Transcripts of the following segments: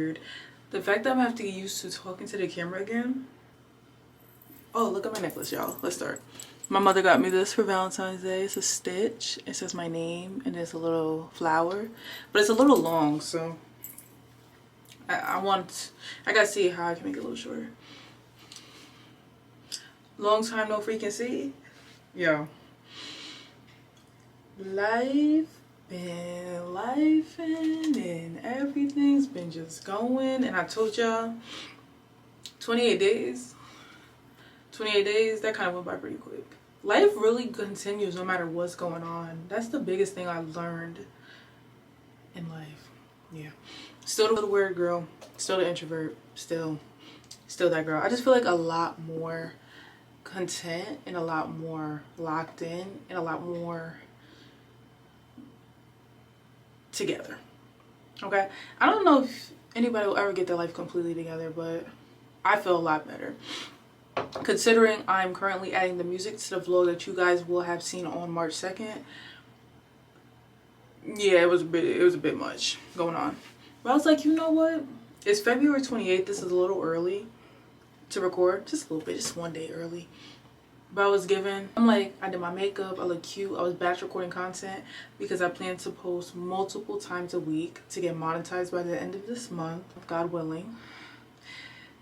weird. The fact that I'm gonna have to get used to talking to the camera again. Oh, look at my necklace, y'all. Let's start. My mother got me this for Valentine's Day. It's a stitch. It says my name and there's a little flower, but it's a little long, so I gotta see how I can make it a little shorter. Long time no freaking see. Yo, life been life and everything's been just going, and I told y'all 28 days, that kind of went by pretty quick. Life really continues no matter what's going on. That's the biggest thing I learned in life. Yeah, still the weird girl, still the introvert, still that girl. I just feel like a lot more content and a lot more locked in and a lot more together. Okay, I don't know if anybody will ever get their life completely together, but I feel a lot better, considering I'm currently adding the music to the vlog that you guys will have seen on March 2nd. Yeah, it was a bit much going on, but I was like, you know what, it's February 28th. This is a little early to record, just a little bit, just one day early. But I was given, I'm like, I did my makeup, I look cute, I was batch recording content because I plan to post multiple times a week to get monetized by the end of this month, God willing.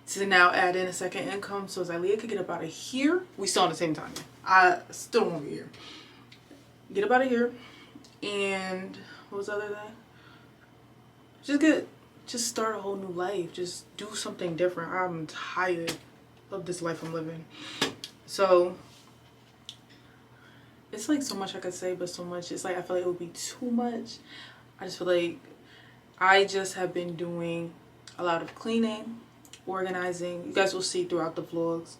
To now add in a second income so Zylia could get up out of here. We still on the same time. I still don't want to be here. Get up out of here. And what was the other thing? Just start a whole new life. Just do something different. I'm tired of this life I'm living. So it's like so much I could say, but so much, it's like I feel like it would be too much. I just feel like I just have been doing a lot of cleaning, organizing. You guys will see throughout the vlogs,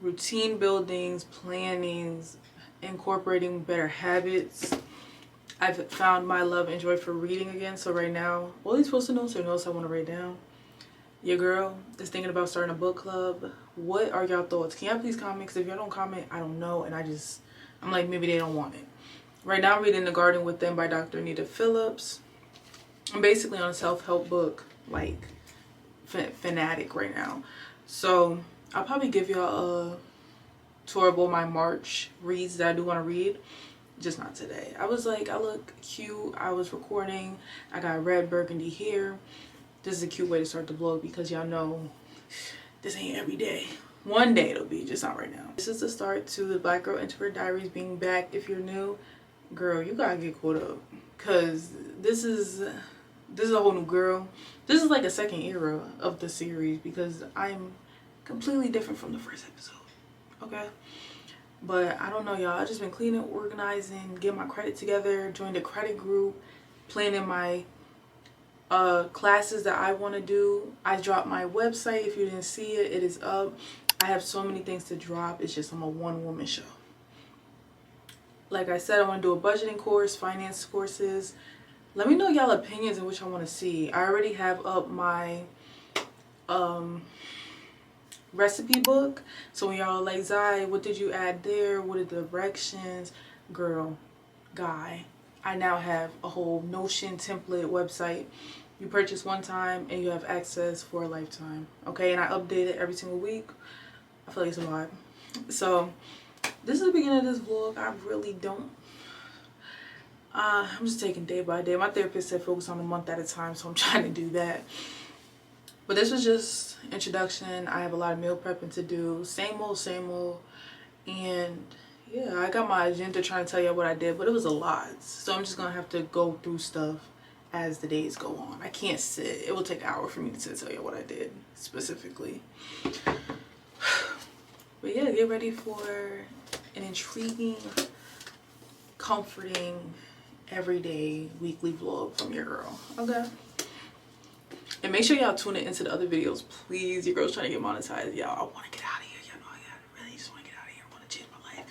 routine buildings, plannings, incorporating better habits. I've found my love and joy for reading again. So right now, all these post-it notes are notes I want to write down. Your girl is thinking about starting a book club. What are y'all thoughts? Can y'all please comment? Because if y'all don't comment, I don't know, and I'm like, maybe they don't want it. Right now I'm reading The Garden Within by Dr. Anita Phillips. I'm basically on a self-help book, like fanatic right now. So I'll probably give y'all a tour of all my March reads that I do want to read, just not today. I was like, I look cute, I was recording, I got red burgundy hair. This is a cute way to start the vlog because y'all know this ain't every day. One day it'll be, just not right now. This is the start to the Black Girl Introvert Diaries being back. If you're new, girl, you gotta get caught up, because this is a whole new girl. This is like a second era of the series because I'm completely different from the first episode. Okay, but I don't know, y'all. I've just been cleaning, organizing, getting my credit together, joined a credit group, planning my classes that I want to do. I dropped my website. If you didn't see it, it is up. I have so many things to drop. It's just I'm a one-woman show. Like I said, I want to do a budgeting course, finance courses. Let me know y'all opinions and which I want to see. I already have up my recipe book. So when y'all like, Zai, what did you add there? What are the directions? Girl, guy, I now have a whole Notion template website. You purchase one time and you have access for a lifetime. Okay, and I update it every single week. I feel like it's a lot. So this is the beginning of this vlog. I really don't. I'm just taking day by day. My therapist said focus on a month at a time, so I'm trying to do that. But this was just introduction. I have a lot of meal prepping to do. Same old, same old. And yeah, I got my agenda trying to tell you what I did, but it was a lot. So I'm just gonna have to go through stuff as the days go on. I can't sit. It will take an hour for me to tell you what I did specifically. But yeah, get ready for an intriguing, comforting, everyday weekly vlog from your girl. Okay, and make sure y'all tune in into the other videos, please. Your girl's trying to get monetized, y'all. I want to get out of here. Y'all know I really just want to get out of here. I want to change my life.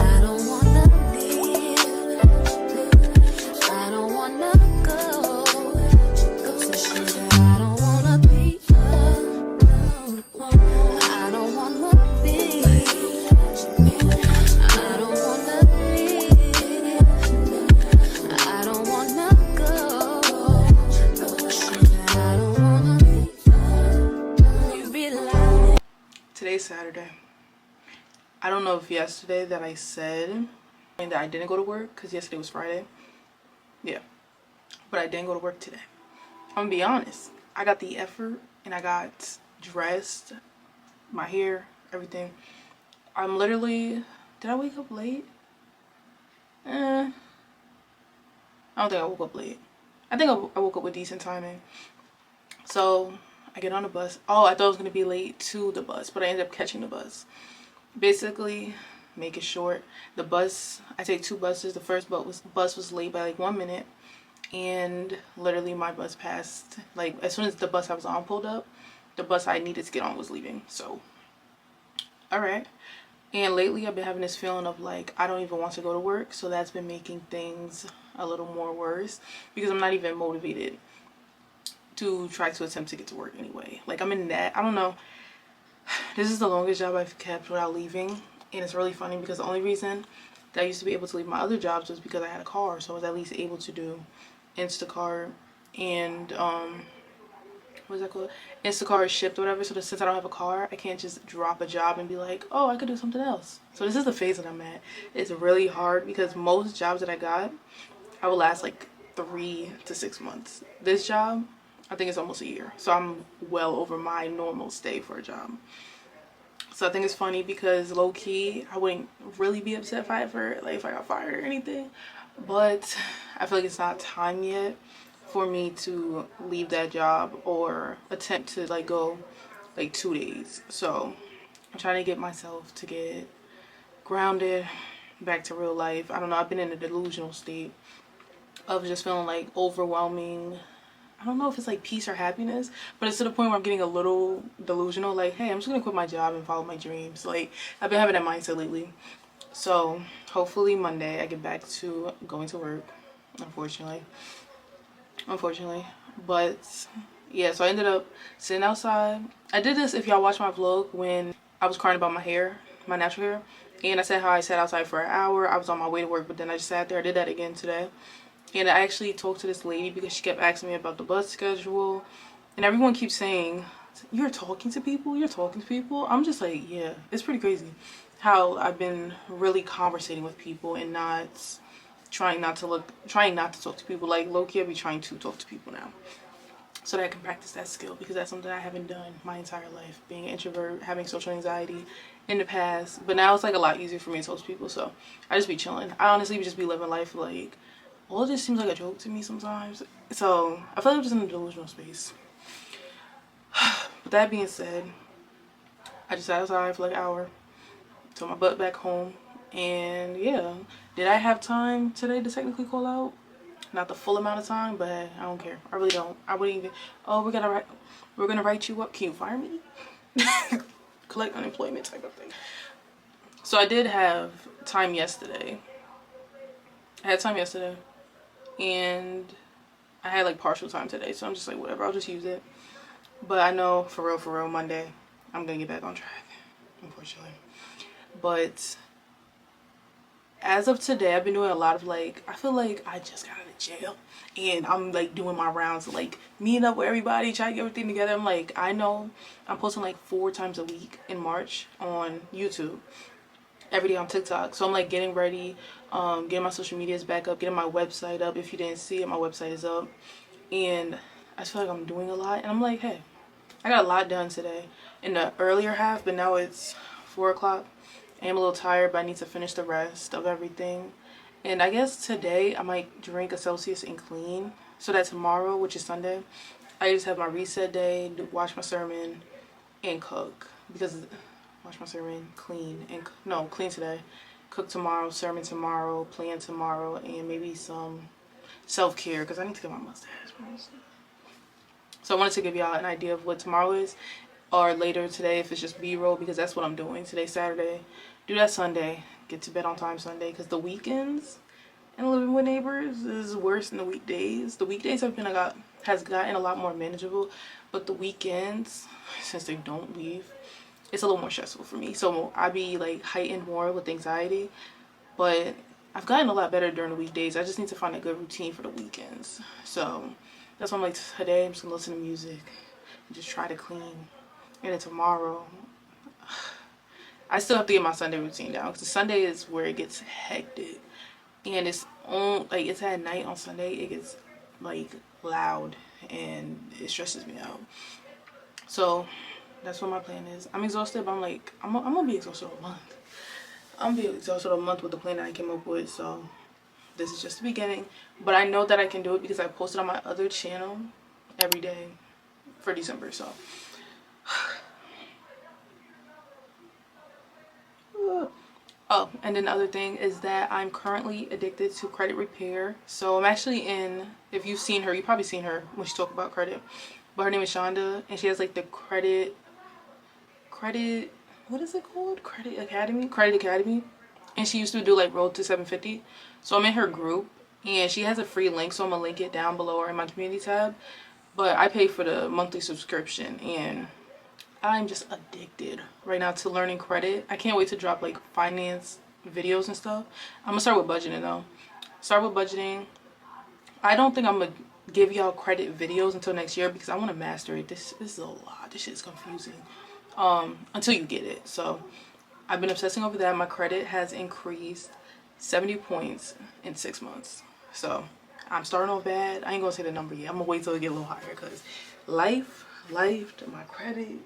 I don't want to leave. I don't want to go. I don't want to be. I don't want to be. I don't want to leave. I don't want to go. Okay. I don't know if yesterday that I said that I didn't go to work because yesterday was Friday. Yeah. But I didn't go to work today. I'm gonna be honest. I got the effort and I got dressed, my hair, everything. I'm literally, did I wake up late? I don't think I woke up late. I think I woke up with decent timing. So I get on the bus. Oh, I thought I was gonna be late to the bus, but I ended up catching the bus. Basically, make it short, the bus, I take 2 buses. The first bus was late by like 1 minute, and literally my bus passed, like as soon as the bus I was on pulled up, the bus I needed to get on was leaving. So all right. And lately I've been having this feeling of like I don't even want to go to work, so that's been making things a little more worse because I'm not even motivated to try to attempt to get to work anyway. Like I'm in that, I don't know, this is the longest job I've kept without leaving. And it's really funny because the only reason that I used to be able to leave my other jobs was because I had a car, so I was at least able to do Instacart and what's that called, Instacart shipped or whatever. So since I don't have a car, I can't just drop a job and be like, oh, I could do something else. So this is the phase that I'm at. It's really hard because most jobs that I got, I will last like 3 to 6 months. This job, I think it's almost a year, so I'm well over my normal stay for a job. So I think it's funny because low-key I wouldn't really be upset if I got fired or anything, but I feel like it's not time yet for me to leave that job or attempt to like go like 2 days. So I'm trying to get myself to get grounded back to real life. I don't know, I've been in a delusional state of just feeling like overwhelming, I don't know if it's like peace or happiness, but it's to the point where I'm getting a little delusional, like, hey, I'm just gonna quit my job and follow my dreams. Like, I've been having that mindset lately. So hopefully Monday I get back to going to work, unfortunately. But yeah, so I ended up sitting outside. I did this, if y'all watch my vlog, when I was crying about my hair, my natural hair, and I said how I sat outside for an hour. I was on my way to work, but then I just sat there. I did that again today. And I actually talked to this lady because she kept asking me about the bus schedule. And everyone keeps saying, you're talking to people? You're talking to people? I'm just like, yeah, it's pretty crazy how I've been really conversating with people and not trying not to talk to people. Like, low-key, I be trying to talk to people now so that I can practice that skill, because that's something I haven't done my entire life. Being an introvert, having social anxiety in the past. But now it's like a lot easier for me to talk to people, so I just be chilling. I honestly just be living life like, all of this seems like a joke to me sometimes. So I feel like I'm just in a delusional space. But that being said, I just sat outside for like an hour, took my butt back home, and yeah. Did I have time today to technically call out? Not the full amount of time, but I don't care. I really don't. I wouldn't even, oh, we're gonna write you up. Can you fire me? Collect unemployment type of thing. So I did have time yesterday. And I had like partial time today, so I'm just like, whatever, I'll just use it. But I know for real, Monday I'm gonna get back on track, unfortunately. But as of today, I've been doing a lot of like, I feel like I just got out of jail and I'm like doing my rounds, like meeting up with everybody, trying to get everything together. I'm like, I know I'm posting like 4 times a week in March on YouTube, every day on TikTok. So I'm like getting ready, getting my social medias back up, getting my website up. If you didn't see it, my website is up. And I just feel like I'm doing a lot. And I'm like, hey, I got a lot done today in the earlier half, but now it's 4 o'clock. I am a little tired, but I need to finish the rest of everything. And I guess today I might drink a Celsius and clean, so that tomorrow, which is Sunday, I just have my reset day, watch my sermon, and cook. Because watch my sermon, clean, and no, clean today, cook tomorrow, sermon tomorrow, plan tomorrow, and maybe some self-care because I need to get my mustache. So I wanted to give y'all an idea of what tomorrow is, or later today if it's just b-roll, because that's what I'm doing. Today's Saturday, do that Sunday, get to bed on time Sunday, because the weekends and living with neighbors is worse than the weekdays. The weekdays has gotten a lot more manageable, but the weekends, since they don't leave, it's a little more stressful for me. So I be like heightened more with anxiety, but I've gotten a lot better during the weekdays. I just need to find a good routine for the weekends. So that's why I'm like, today I'm just gonna listen to music and just try to clean. And then tomorrow, I still have to get my Sunday routine down because Sunday is where it gets hectic, and it's on like it's at night on Sunday. It gets like loud and it stresses me out. So that's what my plan is. I'm exhausted, but I'm like I'm gonna be exhausted all month. I'm gonna be exhausted all month with the plan that I came up with. So this is just the beginning, but I know that I can do it because I posted on my other channel every day for December. So oh, and then the other thing is that I'm currently addicted to credit repair. So I'm actually in, if you've seen her, you've probably seen her when she talk about credit, but her name is Shonda, and she has like the credit, what is it called? Credit Academy. And she used to do like Road to 750. So I'm in her group, and she has a free link, so I'm gonna link it down below or in my community tab. But I pay for the monthly subscription, and I'm just addicted right now to learning credit. I can't wait to drop like finance videos and stuff. I'm gonna start with budgeting though. I don't think I'm gonna give y'all credit videos until next year because I want to master it. This is a lot. This shit is confusing until you get it. So I've been obsessing over that. My credit has increased 70 points in 6 months. So I'm starting off bad. I ain't gonna say the number yet. I'm gonna wait till it get a little higher because life, my credit,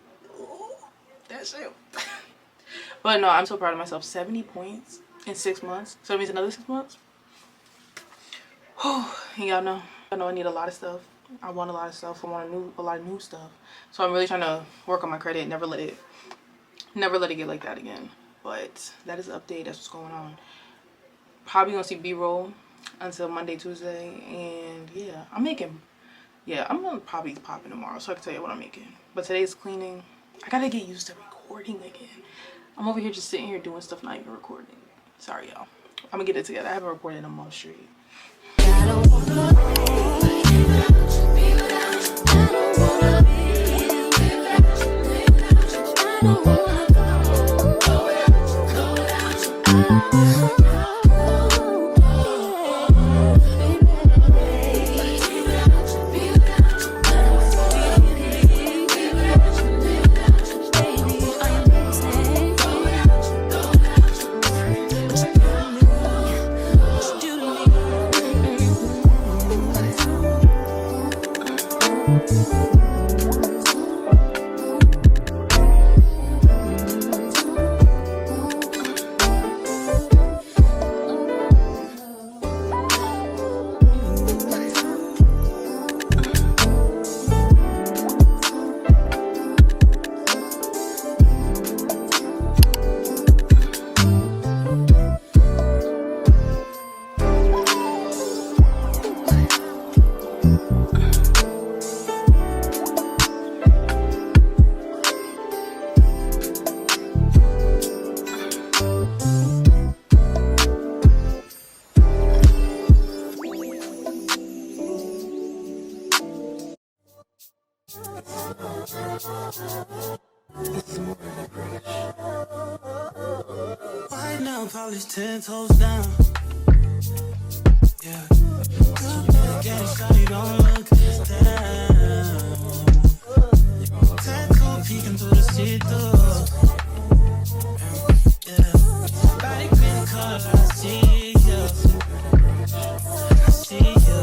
that shit. But no, I'm so proud of myself. 70 points in 6 months. So that means another 6 months. And y'all know I need a lot of stuff. I want a lot of stuff. I want a lot of new stuff. So I'm really trying to work on my credit and never let it get like that again. But that is the update. That's what's going on. Probably gonna see B-roll until Monday, Tuesday, and yeah, I'm gonna probably pop in tomorrow so I can tell you what I'm making. But today's cleaning. I gotta get used to recording again. I'm over here just sitting here doing stuff, not even recording. Sorry, y'all. I'm gonna get it together. I haven't recorded in a month straight. Right now, probably 10 toes down. Yeah. Getting shiny, don't look down. Tattoo peeking through the see-through. Yeah. Body green color, I see you. I see you.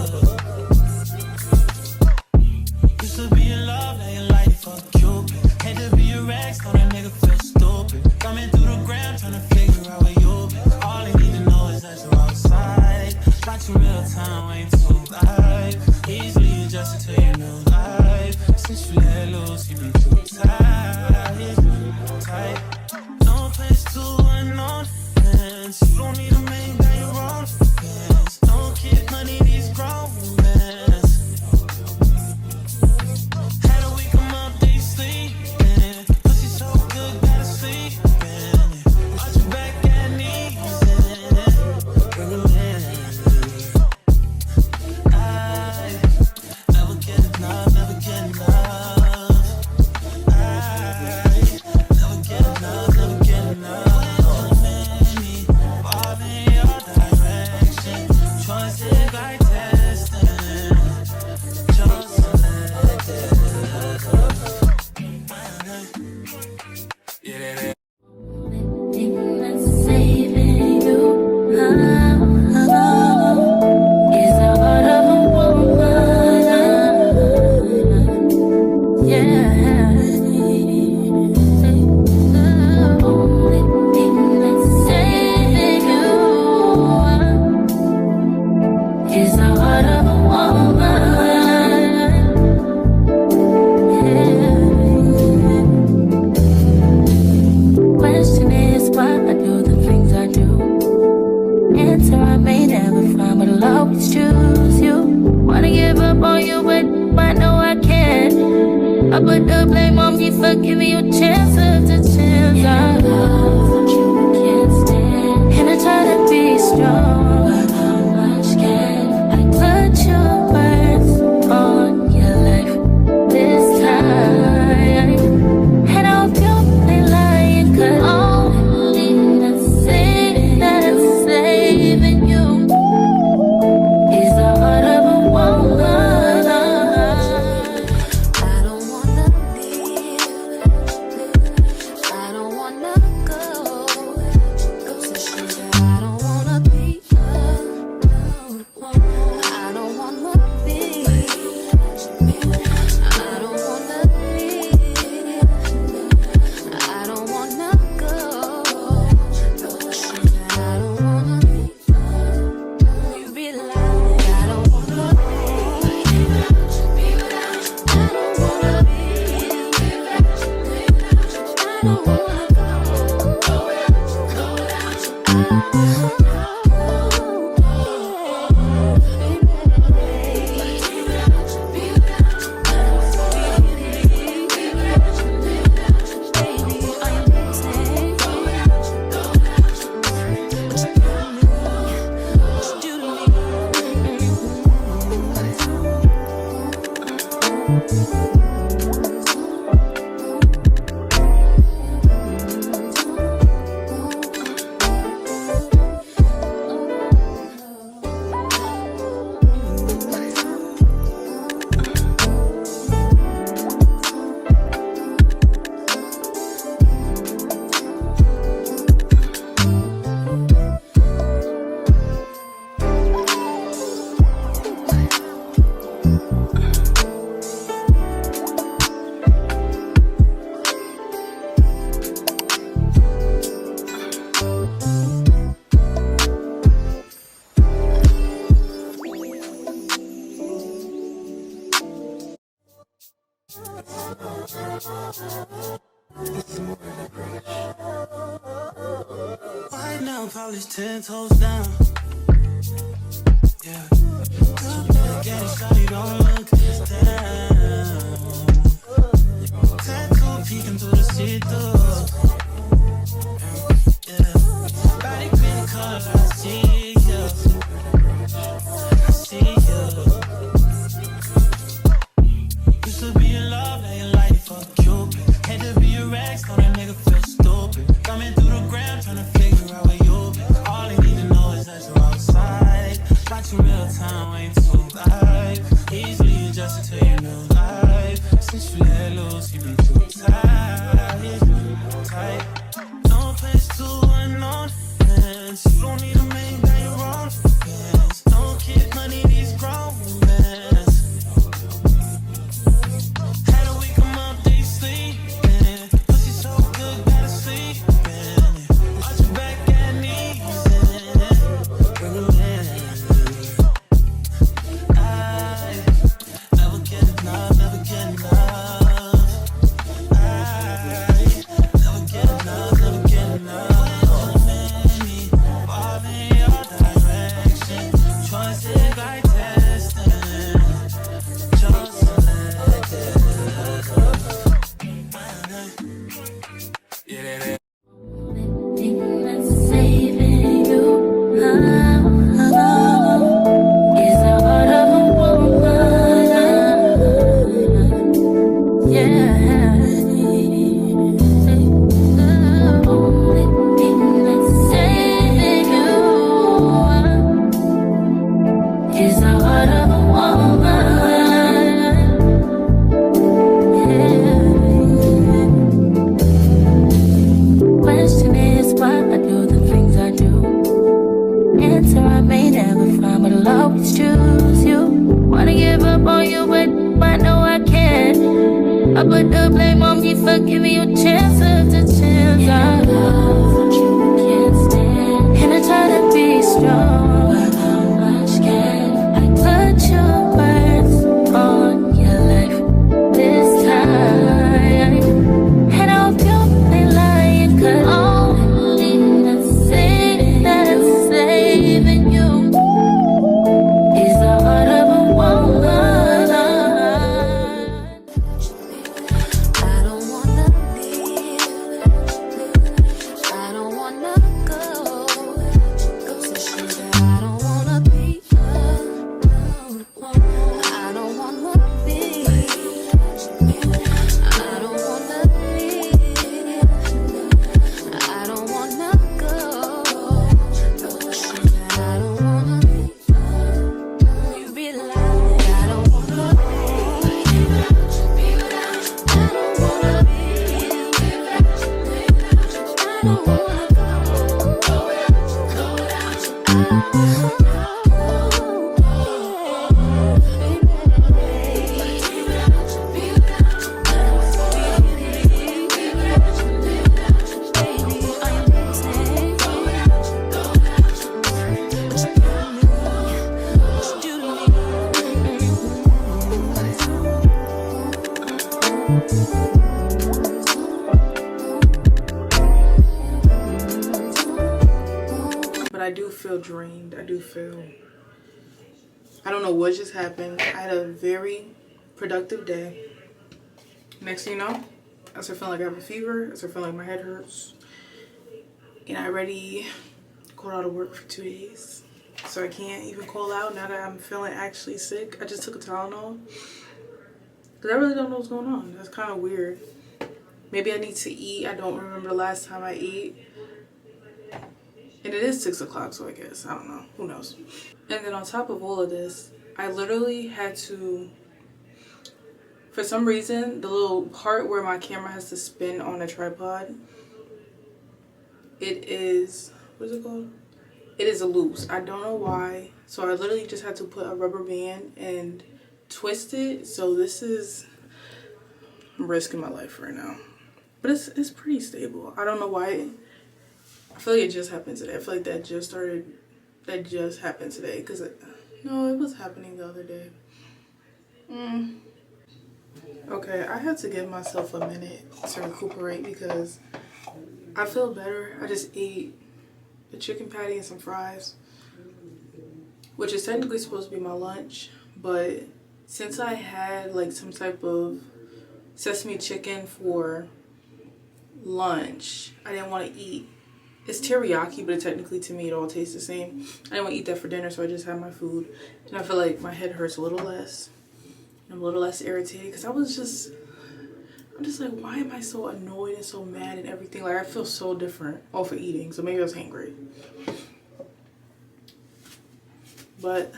Used to be in love, now you like it, fuck Cupid. Had to be your ex, so that nigga feel stupid. Coming through the ground, trying to figure out where you been. All they need to know is that you're outside. Watching real time, waiting to live. Easily adjusted to your new life. Since you let loose, you been too tight. No place to unknown fans. You don't need a man, got your own fans. Don't kid money, these grown men. Had a week, I'm up, they sleeping. Pussy so good, gotta sleep in. Arch your back and knees in. Bring it in. I never get enough, never get enough. I never get enough, never get enough. Falling Question is why I do the things I do. Answer I may never find, but I'll always choose you. Wanna give up on you, but I know I can't. I put the blame on me for giving you a chance after chance. I love what you can't stand, and I try to be strong, but how much can I put your words on your life this time? And I hope you ain't lying, 'cause only the thing that's saving you is the heart of a woman. I don't wanna leave, I don't wanna go, 'cause it's shit that I don't wanna be alone. I don't wanna be, I don't wanna leave, I don't wanna go, 'cause it's shit that I don't wanna be alone. You realize I don't wanna be, I don't wanna be, I don't wanna Right now, probably 10 toes down. Yeah. Good man, get it, shawty, don't look down. Tattoo peeking through the see-through. Yeah. Body green color, I see you. I see you. Used to be in love, now your life fuck Cupid. Had to be a ex, know that nigga feel stupid. Coming through the gram, tryna figure out where you been. All I need to know is that you're outside. Watching real time, ain't too live. Easily adjusted to your new life. Since you let loose, you be too tight. Tight. No place to unknown friends. You don't need a man, got your own friends. Don't keep money, these grown men. Had a week, I'm up, they sleeping. Pussy so good, gotta sleep in. Arch your back and knees in. Bring 'em in. I never get enough, never get enough. I never get enough, never get enough. Many fall in your direction. Choices like destiny. Just selected. Yeah, thing that's saving you is the heart of a woman. Yeah. The only thing that's saving you is the heart of a woman. Yeah. Question is why I do the things I do. Answer I may never find, but I'll always choose you. Wanna give up on you, but I know I can't. I put the blame on me for giving you chance after chance. I love what you can't stand, and I try to be strong, but how much can I put your words on your life this time? And I hope you ain't lying, 'cause But I do feel drained. I don't know what just happened. I had a very productive day. Next thing you know, I start feeling like I have a fever. I start feeling like my head hurts. And I already called out of work for 2 days. So I can't even call out now that I'm feeling actually sick. I just took a Tylenol. Because I really don't know what's going on. That's kind of weird. Maybe I need to eat. I don't remember the last time I ate. And it is 6 o'clock, so I guess. I don't know. Who knows? And then on top of all of this, I literally had to, for some reason, the little part where my camera has to spin on a tripod, it is, what is it called? It is loose. I don't know why. So I literally just had to put a rubber band and twist it. So this is, I'm risking my life right now. But it's pretty stable. I don't know why. I feel like it just happened today. I feel like that just happened today. Because, no, it was happening the other day. Okay, I had to give myself a minute to recuperate because I feel better. I just ate a chicken patty and some fries, which is technically supposed to be my lunch. But since I had like some type of sesame chicken for lunch, I didn't want to eat. It's teriyaki, but technically to me it all tastes the same. I didn't want to eat that for dinner, so I just had my food. And I feel like my head hurts a little less. I'm a little less irritated because I'm just like, why am I so annoyed and so mad and everything? Like, I feel so different off of eating, so maybe I was hangry. But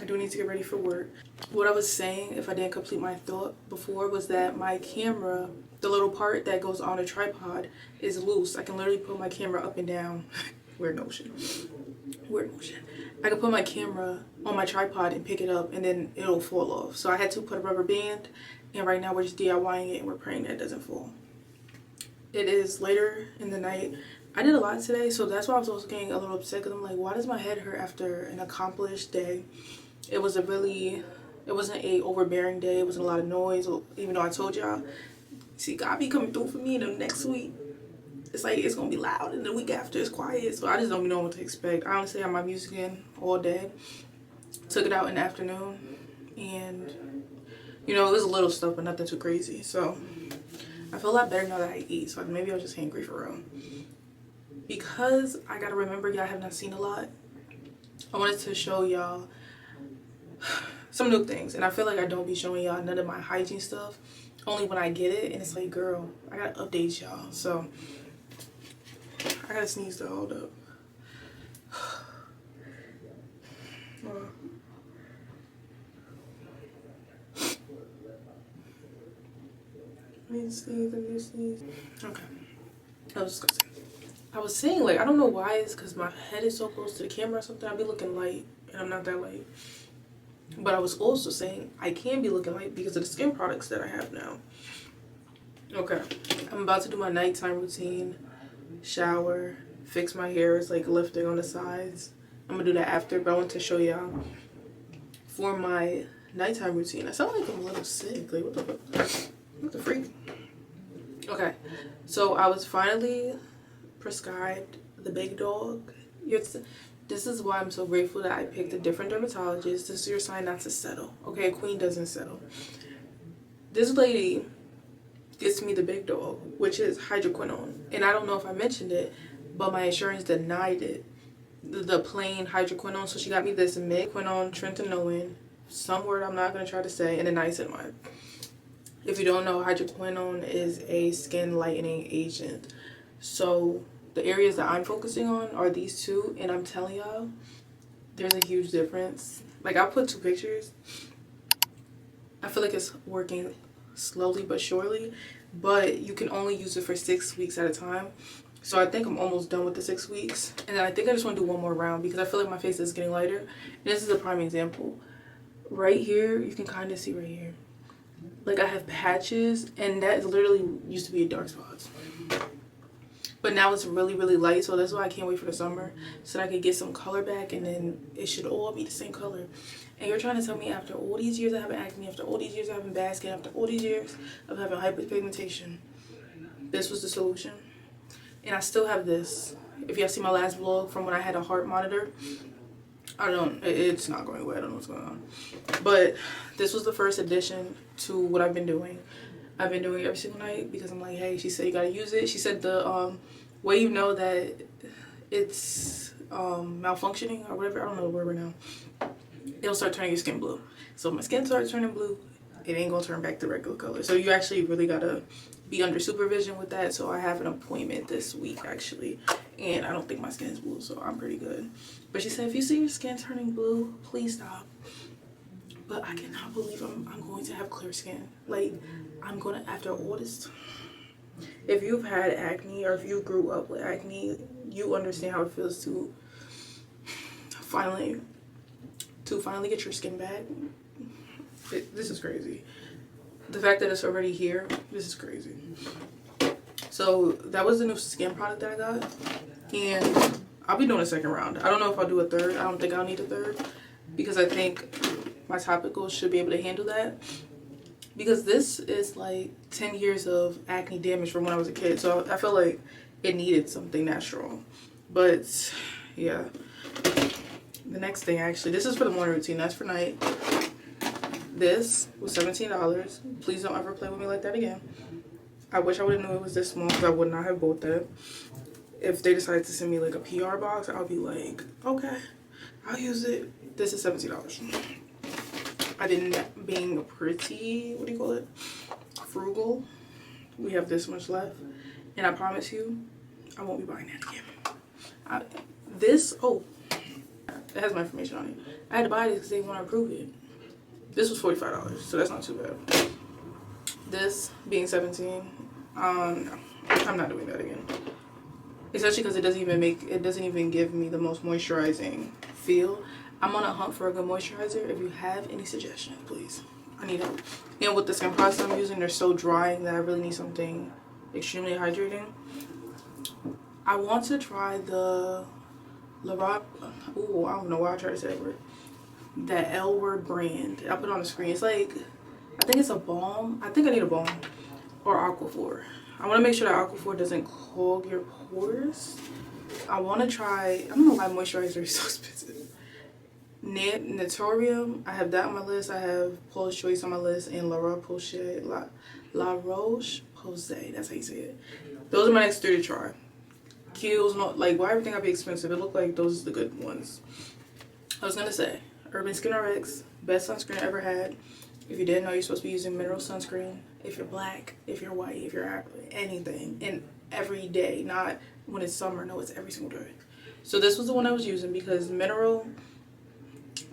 I do need to get ready for work. What I was saying, if I didn't complete my thought before, was that my camera, the little part that goes on a tripod, is loose. I can literally put my camera up and down. Weird motion. I can put my camera on my tripod and pick it up, and then it'll fall off. So I had to put a rubber band, and right now we're just DIYing it, and we're praying that it doesn't fall. It is later in the night. I did a lot today, so that's why I was also getting a little upset, because I'm like, why does my head hurt after an accomplished day? It wasn't a overbearing day. It wasn't a lot of noise, even though I told y'all, see, God be coming through for me the next week. It's like it's gonna be loud, and the week after it's quiet, so I just don't know what to expect. I honestly had my music in all day, took it out in the afternoon, and you know, it was a little stuff, but nothing too crazy. So I feel a lot better now that I eat, so maybe I was just hangry for real. Because I gotta remember y'all have not seen a lot, I wanted to show y'all some new things. And I feel like I don't be showing y'all none of my hygiene stuff, only when I get it, and it's like, girl, I gotta update y'all. So I gotta sneeze to hold up. I need to sneeze. Okay. I was saying, like, I don't know why it's because my head is so close to the camera or something. I be looking light, and I'm not that light. But I was also saying I can be looking light because of the skin products that I have now. Okay. I'm about to do my nighttime routine. Shower, fix my hair. It's like lifting on the sides. I'm gonna do that after, but I want to show y'all for my nighttime routine. I sound like I'm a little sick. Like, what the freak? Okay, so I was finally prescribed the big dog. This is why I'm so grateful that I picked a different dermatologist. This is your sign not to settle. Okay, queen doesn't settle. This lady gets me the big dog, which is hydroquinone. And I don't know if I mentioned it, but my insurance denied it. The plain hydroquinone. So she got me this quinone, tretinoin, some word I'm not going to try to say, and a niacinamide. If you don't know, hydroquinone is a skin lightening agent. So the areas that I'm focusing on are these two, and I'm telling y'all, there's a huge difference. Like, I'll put 2 pictures. I feel like it's working slowly but surely, but you can only use it for 6 weeks at a time. So I think I'm almost done with the 6 weeks. And then I think I just want to do one more round because I feel like my face is getting lighter. And this is a prime example. Right here, you can kind of see right here. Like I have patches, and that literally used to be a dark spots. But now it's really, really light, so that's why I can't wait for the summer. So that I can get some color back, and then it should all be the same color. And you're trying to tell me after all these years of having acne, after all these years of having bad skin, after all these years of having hyperpigmentation, this was the solution? And I still have this. If y'all see my last vlog from when I had a heart monitor, it's not going away. I don't know what's going on. But this was the first addition to what I've been doing. I've been doing it every single night because I'm like, hey, she said you gotta use it. She said the way you know that it's malfunctioning or whatever, I don't know the word right now, it'll start turning your skin blue. So if my skin starts turning blue, it ain't gonna turn back to regular color. So you actually really gotta be under supervision with that. So I have an appointment this week actually, and I don't think my skin is blue, so I'm pretty good. But she said if you see your skin turning blue, please stop. But I cannot believe I'm going to have clear skin. Like, I'm gonna, after all this, if you've had acne or if you grew up with acne, you understand how it feels to finally get your skin back. This is crazy. The fact that it's already here, this is crazy. So that was the new skin product that I got, and I'll be doing a second round. I don't know if I'll do a third. I don't think I'll need a third because I think my topicals should be able to handle that, because this is like 10 years of acne damage from when I was a kid. So I feel like it needed something natural. But yeah, the next thing, actually, this is for the morning routine, that's for night. This was $17. Please don't ever play with me like that again. I wish I would have known it was this small because I would not have bought that. If they decided to send me like a PR box, I'll be like, okay, I'll use it. This is $17. I didn't, being pretty, what do you call it, frugal, we have this much left, and I promise you I won't be buying that again. It has my information on it. I had to buy this because they want to approve it. This was $45, so that's not too bad. This being $17, I'm not doing that again. Especially because it doesn't even give me the most moisturizing feel. I'm on a hunt for a good moisturizer. If you have any suggestions, please, I need help. And with the skin products I'm using, they're so drying that I really need something extremely hydrating. I want to try the I don't know why I tried to say that word. That L word brand. I'll put it on the screen. It's like, I think it's a balm. I think I need a balm or Aquaphor. I want to make sure that Aquaphor doesn't clog your pores. I want to try, I don't know why moisturizer is so expensive. Naturium, I have that on my list. I have Paula's Choice on my list, and La Roche-Posay, that's how you say it. Those are my next 3 to try. Kiehl's, not like, why everything gotta be expensive? It looked like those are the good ones. I was gonna say Urban Skin RX, best sunscreen I ever had. If you didn't know, you're supposed to be using mineral sunscreen if you're black, if you're white, if you're anything, and every day, not when it's summer. No, it's every single day. So this was the one I was using because mineral,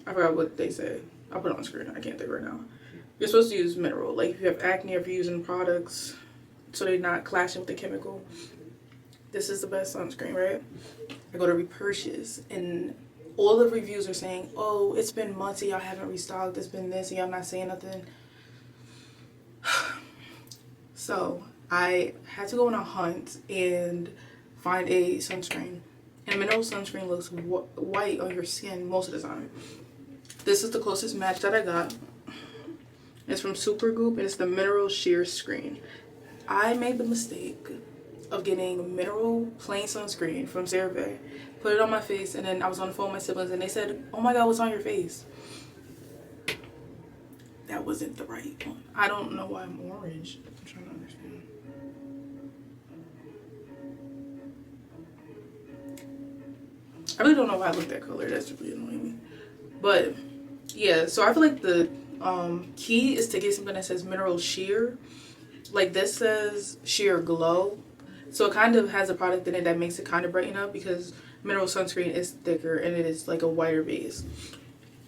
I forgot what they say. I'll put it on the screen. I can't think right now. You're supposed to use mineral, like if you have acne, or if you're using products so they're not clashing with the chemical. This is the best sunscreen, right? I go to repurchase, and all the reviews are saying, oh, it's been months and y'all haven't restocked, it's been this and y'all not saying nothing. So I had to go on a hunt and find a sunscreen, and mineral sunscreen looks white on your skin most of the time. This is the closest match that I got. It's from Supergoop, and it's the mineral sheer screen. I made the mistake of getting mineral plain sunscreen from CeraVe, put it on my face, and then I was on the phone with my siblings and they said, oh my god, what's on your face? That wasn't the right one. I don't know why I'm orange. I'm trying to understand. I really don't know why I look that color. That's really annoying me. But yeah, so I feel like the key is to get something that says mineral sheer. Like this says sheer glow. So it kind of has a product in it that makes it kind of brighten up, because mineral sunscreen is thicker and it is like a whiter base.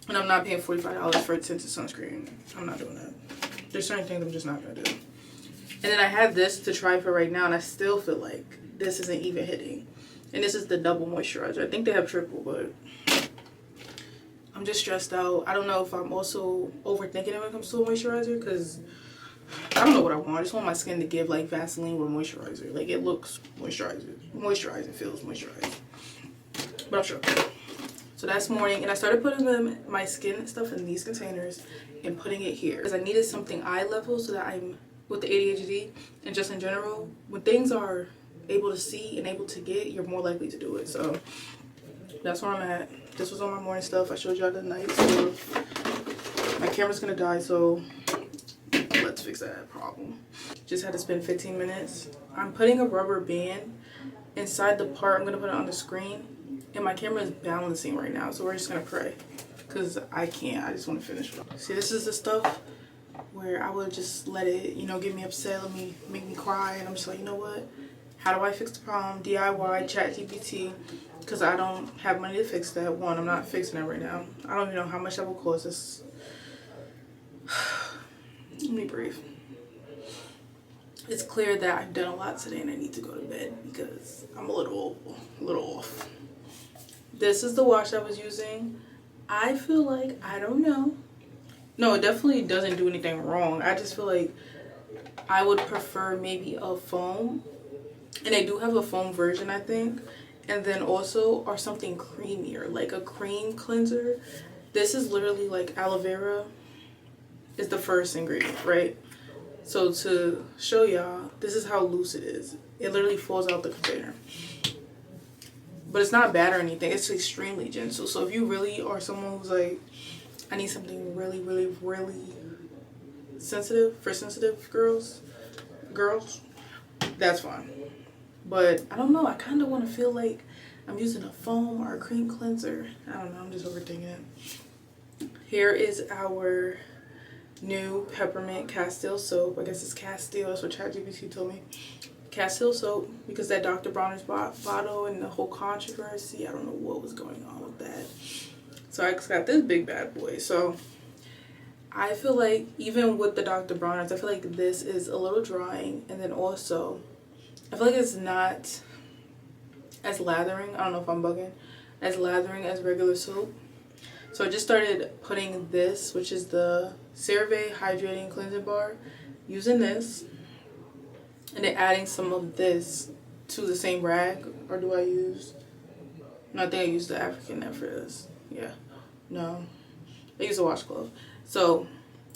And I'm not paying $45 for a tinted sunscreen. I'm not doing that. There's certain things I'm just not going to do. And then I have this to try for right now, and I still feel like this isn't even hitting. And this is the double moisturizer. I think they have triple, but I'm just stressed out. I don't know if I'm also overthinking it when it comes to a moisturizer, because I don't know what I want. I just want my skin to give like Vaseline with moisturizer. Like, it looks moisturized, it feels moisturized. But I'm sure. So that's morning, and I started putting my skin stuff in these containers and putting it here because I needed something eye level, so that I'm with the ADHD and just in general, when things are able to see and able to get, you're more likely to do it. So that's where I'm at. This was on my morning stuff. I showed y'all the night stuff. My camera's gonna die, so let's fix that problem. Just had to spend 15 minutes. I'm putting a rubber band inside the part. I'm gonna put it on the screen, and my camera is balancing right now, so we're just gonna pray, because I can't. I just want to finish it off. See, this is the stuff where I would just let it, you know, get me upset, make me cry, and I'm just like, you know what? How do I fix the problem? DIY, ChatGPT, because I don't have money to fix that. One, I'm not fixing it right now. I don't even know how much that will cost us. Let me breathe. It's clear that I've done a lot today and I need to go to bed because I'm a little off. This is the wash I was using. I feel like, I don't know. No, it definitely doesn't do anything wrong. I just feel like I would prefer maybe a foam. And they do have a foam version, I think. And then also, or something creamier, like a cream cleanser. This is literally like aloe vera is the first ingredient, right? So to show y'all, this is how loose it is. It literally falls out the container. But it's not bad or anything. It's extremely gentle. So if you really are someone who's like, I need something really, really, really sensitive, for sensitive girls, that's fine. But I don't know. I kind of want to feel like I'm using a foam or a cream cleanser. I don't know. I'm just overthinking it. Here is our new peppermint Castile soap. I guess it's Castile. That's what ChatGPT told me. Castile soap, because that Dr. Bronner's bottle and the whole controversy, I don't know what was going on with that. So I just got this big bad boy. So I feel like even with the Dr. Bronner's, I feel like this is a little drying, and then also I feel like it's not as lathering. I don't know if I'm bugging. As lathering as regular soap. So I just started putting this, which is the CeraVe Hydrating Cleansing Bar, using this, and then adding some of this to the same rag. Or do I use? No, I think I use the African net for this. Yeah. No. I use a washcloth. So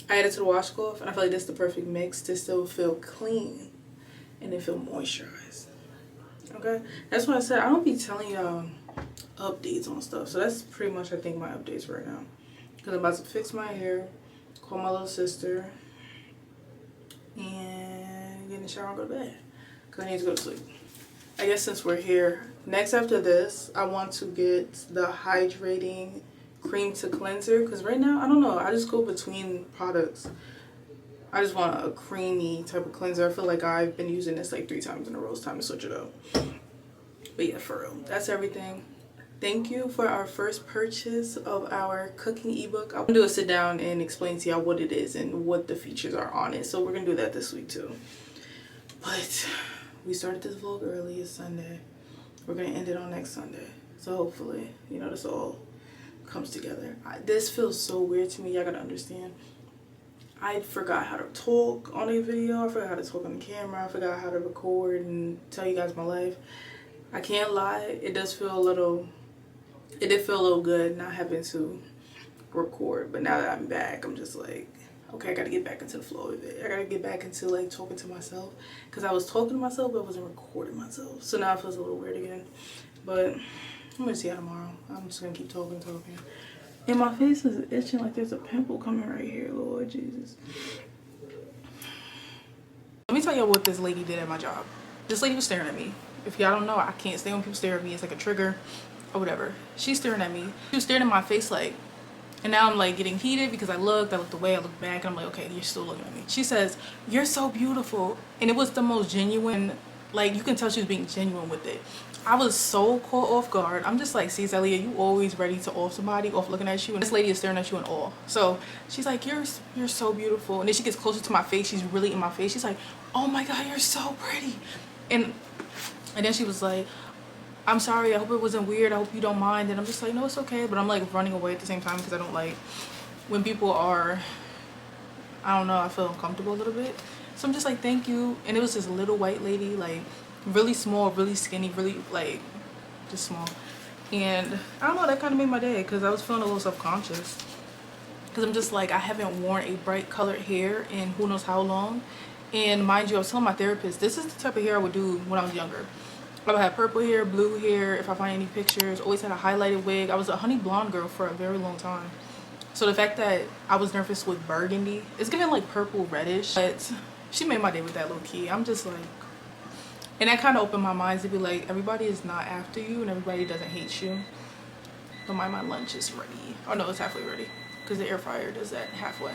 I added to the washcloth, and I feel like this is the perfect mix to still feel clean and then feel moisturized. Okay? That's why I said I don't be telling y'all updates on stuff. So that's pretty much, I think, my updates right now. Because I'm about to fix my hair, call my little sister, and get in the shower and go to bed. Because I need to go to sleep. I guess since we're here, next after this, I want to get the hydrating cream to cleanser. Because right now, I don't know. I just go between products. I just want a creamy type of cleanser. I feel like I've been using this like 3 times in a row. It's time to switch it up. But yeah, for real. That's everything. Thank you for our first purchase of our cooking ebook. I'm gonna do a sit down and explain to y'all what it is and what the features are on it. So we're gonna do that this week too. But we started this vlog early. It's Sunday. We're gonna end it on next Sunday. So hopefully, you know, this all comes together. This feels so weird to me. Y'all gotta understand. I forgot how to talk on a video. I forgot how to talk on the camera. I forgot how to record and tell you guys my life. I can't lie. It does feel a little... It did feel a little good not having to record. But now that I'm back, I'm just like, okay, I gotta get back into the flow of it. I gotta get back into like talking to myself. Because I was talking to myself, but I wasn't recording myself. So now it feels a little weird again. But I'm gonna see how tomorrow. I'm just gonna keep talking. And my face is itching like there's a pimple coming right here, Lord Jesus. Let me tell y'all what this lady did at my job. This lady was staring at me. If y'all don't know, I can't stand when people stare at me. It's like a trigger or whatever. She's staring at me. She was staring at my face like, and now I'm like getting heated because I looked away, I looked back, and I'm like, okay, you're still looking at me. She says, "You're so beautiful." And it was the most genuine, like you can tell she was being genuine with it. I was so caught off guard. I'm just like, see, Zelia, you always ready to off somebody, off looking at you, and this lady is staring at you in awe. So she's like, you're so beautiful. And then she gets closer to my face. She's really in my face. She's like, oh my God, you're so pretty. And And then she was like, I'm sorry, I hope it wasn't weird, I hope you don't mind. And I'm just like, no, it's okay. But I'm like running away at the same time because I don't like when people are, I don't know, I feel uncomfortable a little bit. So I'm just like, thank you. And it was this little white lady, like really small, really skinny, really like just small. And I don't know, that kind of made my day because I was feeling a little self-conscious. Because I'm just like, I haven't worn a bright colored hair in who knows how long. And mind you, I was telling my therapist, this is the type of hair I would do when I was younger. I would have purple hair, blue hair, if I find any pictures. Always had a highlighted wig. I was a honey blonde girl for a very long time. So the fact that I was nervous with burgundy, it's giving like purple reddish. But she made my day with that low key. I'm just like, and that kind of opened my mind to be like, everybody is not after you and everybody doesn't hate you. But my lunch is ready. Oh no, it's halfway ready because the air fryer does that halfway.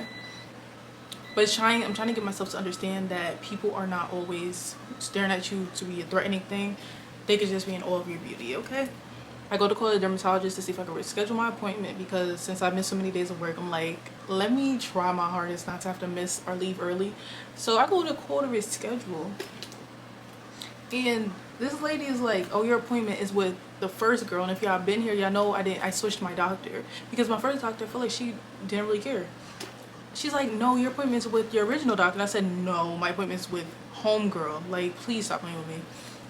But I'm trying to get myself to understand that people are not always staring at you to be a threatening thing. They could just be in awe of your beauty, okay? I go to call the dermatologist to see if I can reschedule my appointment because since I missed so many days of work, I'm like, let me try my hardest not to have to miss or leave early. So I go to call to reschedule. And this lady is like, oh, your appointment is with the first girl. And if y'all been here, y'all know I switched my doctor. Because my first doctor, I feel like she didn't really care. She's like, no, your appointment's with your original doctor. And I said, no, my appointment's with homegirl. Like, please stop playing with me.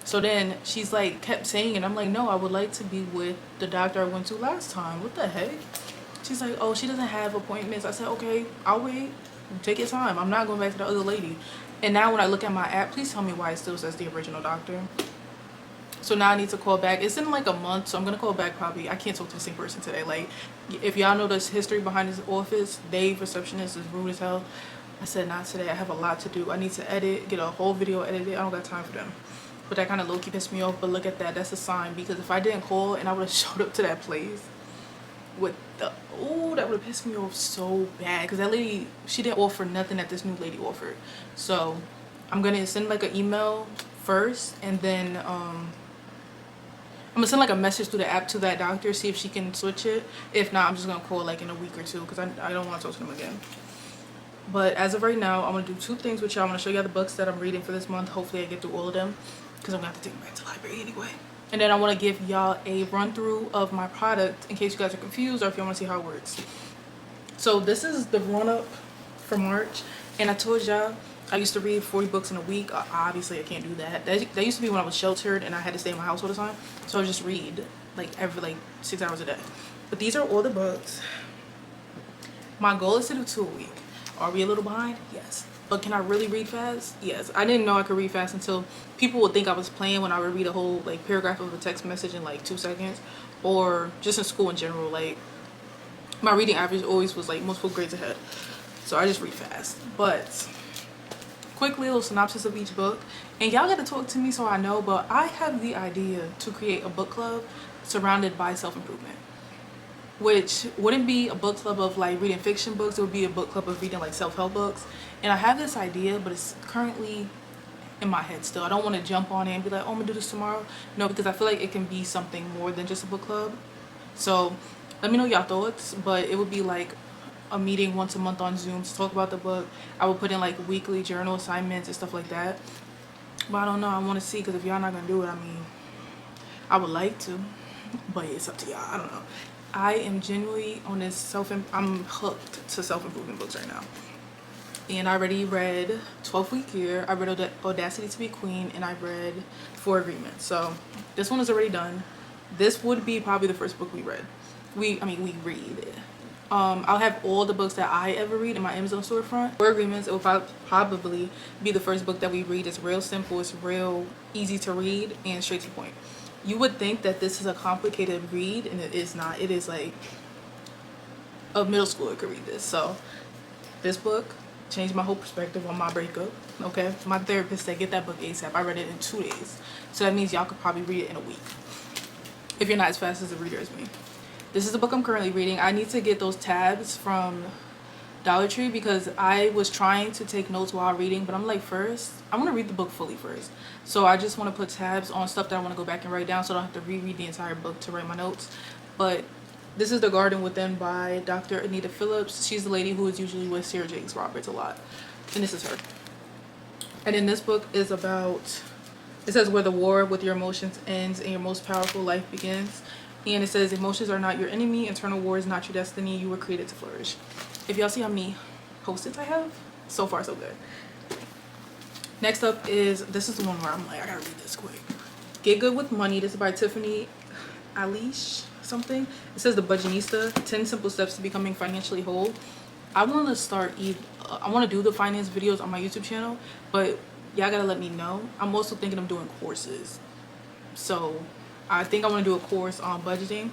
So then she's like, kept saying it. I'm like, no, I would like to be with the doctor I went to last time. What the heck? She's like, oh, she doesn't have appointments. I said, okay, I'll wait. Take your time. I'm not going back to the other lady. And now when I look at my app, please tell me why it still says the original doctor. So now I need to call back. It's in like a month, so I'm gonna call back probably. I can't talk to the same person today. Like, if y'all know this history behind this office, Dave, receptionist, is rude as hell. I said, not today. I have a lot to do. I need to edit, get a whole video edited. I don't got time for them. But that kind of low-key pissed me off. But look at that. That's a sign. Because if I didn't call and I would have showed up to that place with the, oh, that would have pissed me off so bad. Because that lady, she didn't offer nothing that this new lady offered. So I'm gonna send like an email first, and then I'm gonna send like a message through the app to that doctor, see if she can switch it. If not, I'm just gonna call like in a week or two because I don't want to talk to them again. But as of right now, I'm gonna do two things with y'all. I'm gonna show y'all the books that I'm reading for this month. Hopefully I get through all of them because I'm gonna have to take them back to the library anyway. And then I want to give y'all a run through of my product in case you guys are confused or if you want to see how it works. So this is the run up for March, and I told y'all I used to read 40 books in a week. Obviously I can't do that. That used to be when I was sheltered and I had to stay in my house all the time, so I would just read like every 6 hours a day. But these are all the books. My goal is to do 2 a week. Are we a little behind? Yes. But can I really read fast? Yes. I didn't know I could read fast until people would think I was playing when I would read a whole like paragraph of a text message in like 2 seconds, or just in school in general. Like, my reading average always was like multiple grades ahead, so I just read fast. But quickly, a little synopsis of each book, and y'all got to talk to me so I know. But I have the idea to create a book club surrounded by self-improvement, which wouldn't be a book club of like reading fiction books. It would be a book club of reading like self-help books. And I have this idea, but it's currently in my head still. I don't want to jump on it and be like, oh, I'm gonna do this tomorrow. No, because I feel like it can be something more than just a book club. So let me know y'all thoughts. But it would be like a meeting once a month on Zoom to talk about the book. I would put in like weekly journal assignments and stuff like that. But I don't know, I want to see, because if y'all not gonna do it, I mean, I would like to, but it's up to y'all. I don't know. I am genuinely on this I'm hooked to self-improvement books right now. And I already read 12 Week Year, I read Audacity to Be Queen, and I read 4 Agreements. So this one is already done. This would be probably the first book we read. We read. I'll have all the books that I ever read in my Amazon storefront. 4 Agreements, it will probably be the first book that we read. It's real simple, it's real easy to read, and straight to the point. You would think that this is a complicated read, and it is not. It is like a middle schooler could read this. So this book changed my whole perspective on my breakup. Okay, my therapist said get that book ASAP. I read it in 2 days, so that means y'all could probably read it in a week if you're not as fast as a reader as me. This is the book I'm currently reading. I need to get those tabs from Dollar Tree because I was trying to take notes while reading, but I'm like, first I want to read the book fully first. So I just want to put tabs on stuff that I want to go back and write down, so I don't have to reread the entire book to write my notes. But this is The Garden Within by Dr. Anita Phillips. She's the lady who is usually with Sarah Jakes Roberts a lot, and this is her. And then this book is about It says where the war with your emotions ends and your most powerful life begins. And it says emotions are not your enemy. Internal war is not your destiny. You were created to flourish. If y'all see how many post-its I have, so far so good. Next up is, this is the one where I'm like, I gotta read this quick. Get Good with Money. This is by Tiffany Alish something. It says The Budgetista, 10 simple steps to becoming financially whole. I want to start I want to do the finance videos on my YouTube channel, but y'all gotta let me know. I'm also thinking of doing courses. So I think I want to do a course on budgeting,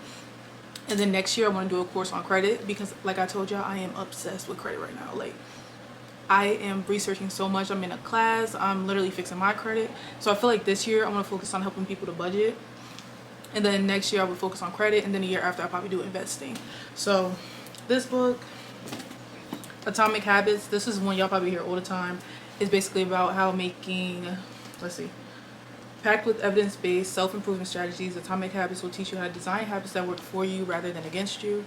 and then next year I want to do a course on credit, because like I told y'all, I am obsessed with credit right now. Like, I am researching so much. I'm in a class. I'm literally fixing my credit. So I feel like this year I want to focus on helping people to budget, and then next year I would focus on credit, and then the year after I'll probably do investing. So this book, Atomic Habits, this is one y'all probably hear all the time. It's basically about how making, let's see, packed with evidence-based self-improvement strategies. Atomic Habits will teach you how to design habits that work for you rather than against you.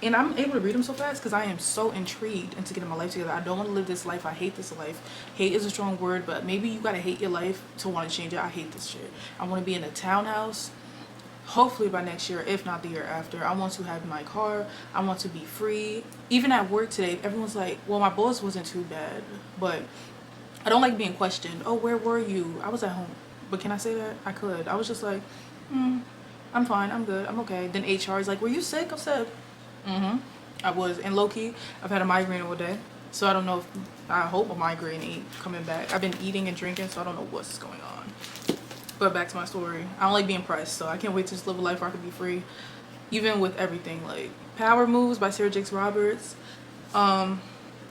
And I'm able to read them so fast because I am so intrigued into getting my life together. I don't want to live this life. I hate this life. Hate is a strong word, but maybe you gotta hate your life to want to change it. I hate this shit. I want to be in a townhouse, hopefully by next year, if not the year after. I want to have my car. I want to be free. Even at work today, everyone's like, well, my boss wasn't too bad, but I don't like being questioned. Oh, where were you? I was at home. But can I say that? I could. I was just like, I'm fine. I'm good. I'm okay. Then HR is like, were you sick? I said, I was. And low-key, I've had a migraine all day. So I don't know if, I hope a migraine ain't coming back. I've been eating and drinking, so I don't know what's going on. But back to my story. I don't like being pressed, so I can't wait to just live a life where I can be free. Even with everything. Like, Power Moves by Sarah Jakes Roberts.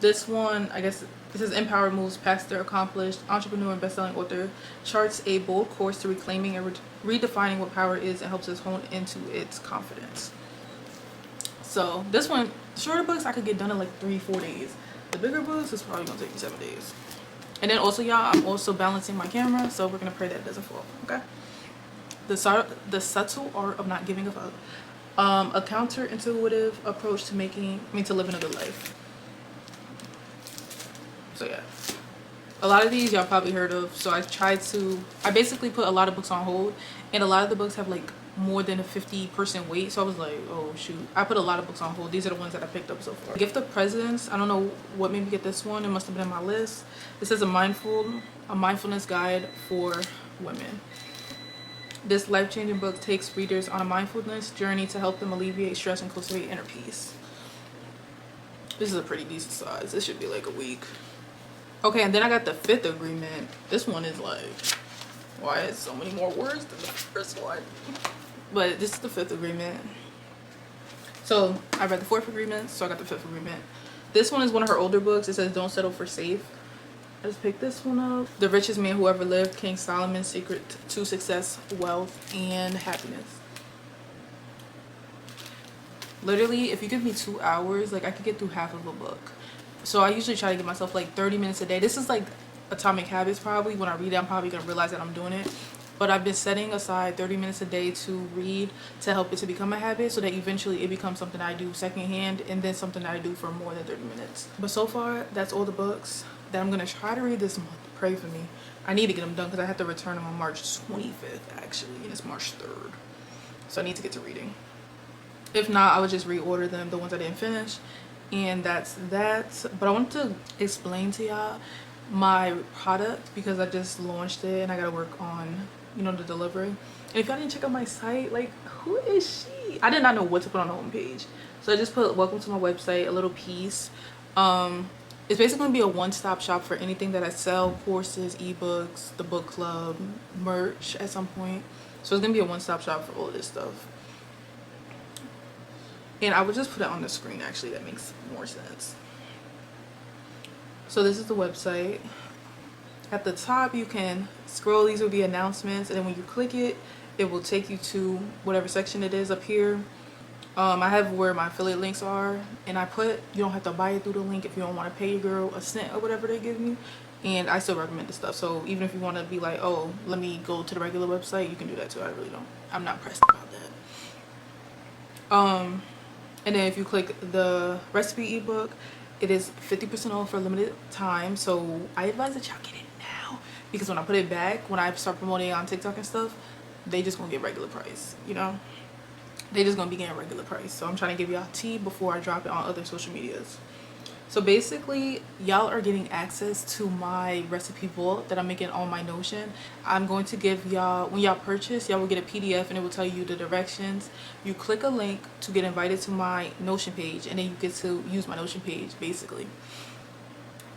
This one, I guess, this is Empower Moves, pastor, accomplished, entrepreneur, and best-selling author, charts a bold course to reclaiming and redefining what power is and helps us hone into its confidence. So this one, shorter books I could get done in like 3-4 days. The bigger books is probably gonna take me 7 days. And then also, y'all, I'm also balancing my camera, so we're gonna pray that it doesn't fall. Okay. The subtle art of not giving a fuck. A counterintuitive approach to living a good life. So yeah, a lot of these y'all probably heard of. So I basically put a lot of books on hold, and a lot of the books have like more than a 50% weight. So I was like, oh shoot, I put a lot of books on hold. These are the ones that I picked up so far. Gift of Presence, I don't know what made me get this one. It must have been in my list. This is a mindfulness guide for women. This life-changing book takes readers on a mindfulness journey to help them alleviate stress and cultivate inner peace. This is a pretty decent size. This should be like a week. Okay, and then I got The Fifth Agreement. This one is like, why is so many more words than the first one? But this is The Fifth Agreement. So I read the Fourth Agreement, so I got The Fifth Agreement. This one is one of her older books. It says Don't Settle for Safe. I just picked this one up. The Richest Man Who Ever Lived, King Solomon's Secret to Success, Wealth, and Happiness. Literally, if you give me 2 hours, like I could get through half of a book. So I usually try to give myself like 30 minutes a day. This is like Atomic Habits probably. When I read it, I'm probably going to realize that I'm doing it. But I've been setting aside 30 minutes a day to read to help it to become a habit, so that eventually it becomes something I do secondhand, and then something that I do for more than 30 minutes. But so far, that's all the books that I'm going to try to read this month. Pray for me. I need to get them done because I have to return them on March 25th actually, and it's March 3rd. So I need to get to reading. If not, I would just reorder them, the ones I didn't finish. And that's that. But I want to explain to y'all my product because I just launched it and I gotta work on, you know, the delivery. And if y'all didn't check out my site, like, who is she? I did not know what to put on the homepage, so I just put welcome to my website, a little piece. It's basically gonna be a one-stop shop for anything that I sell: courses, ebooks, the book club, merch at some point. So it's gonna be a one-stop shop for all this stuff. And I would just put it on the screen, actually, that makes more sense. So this is the website. At the top you can scroll, these will be announcements, and then when you click it, it will take you to whatever section it is up here. I have where my affiliate links are, and I put, you don't have to buy it through the link if you don't want to pay your girl a cent or whatever they give you. And I still recommend this stuff, so even if you want to be like, oh, let me go to the regular website, you can do that too. I'm not pressed about that. And then if you click the recipe ebook, it is 50% off for a limited time. So I advise that y'all get it now because when I put it back, when I start promoting it on TikTok and stuff, they just gonna get regular price, you know. They just gonna be getting regular price. So I'm trying to give y'all tea before I drop it on other social medias. So basically, y'all are getting access to my recipe vault that I'm making on my Notion. I'm going to give y'all, when y'all purchase, y'all will get a PDF and it will tell you the directions. You click a link to get invited to my Notion page, and then you get to use my Notion page, basically.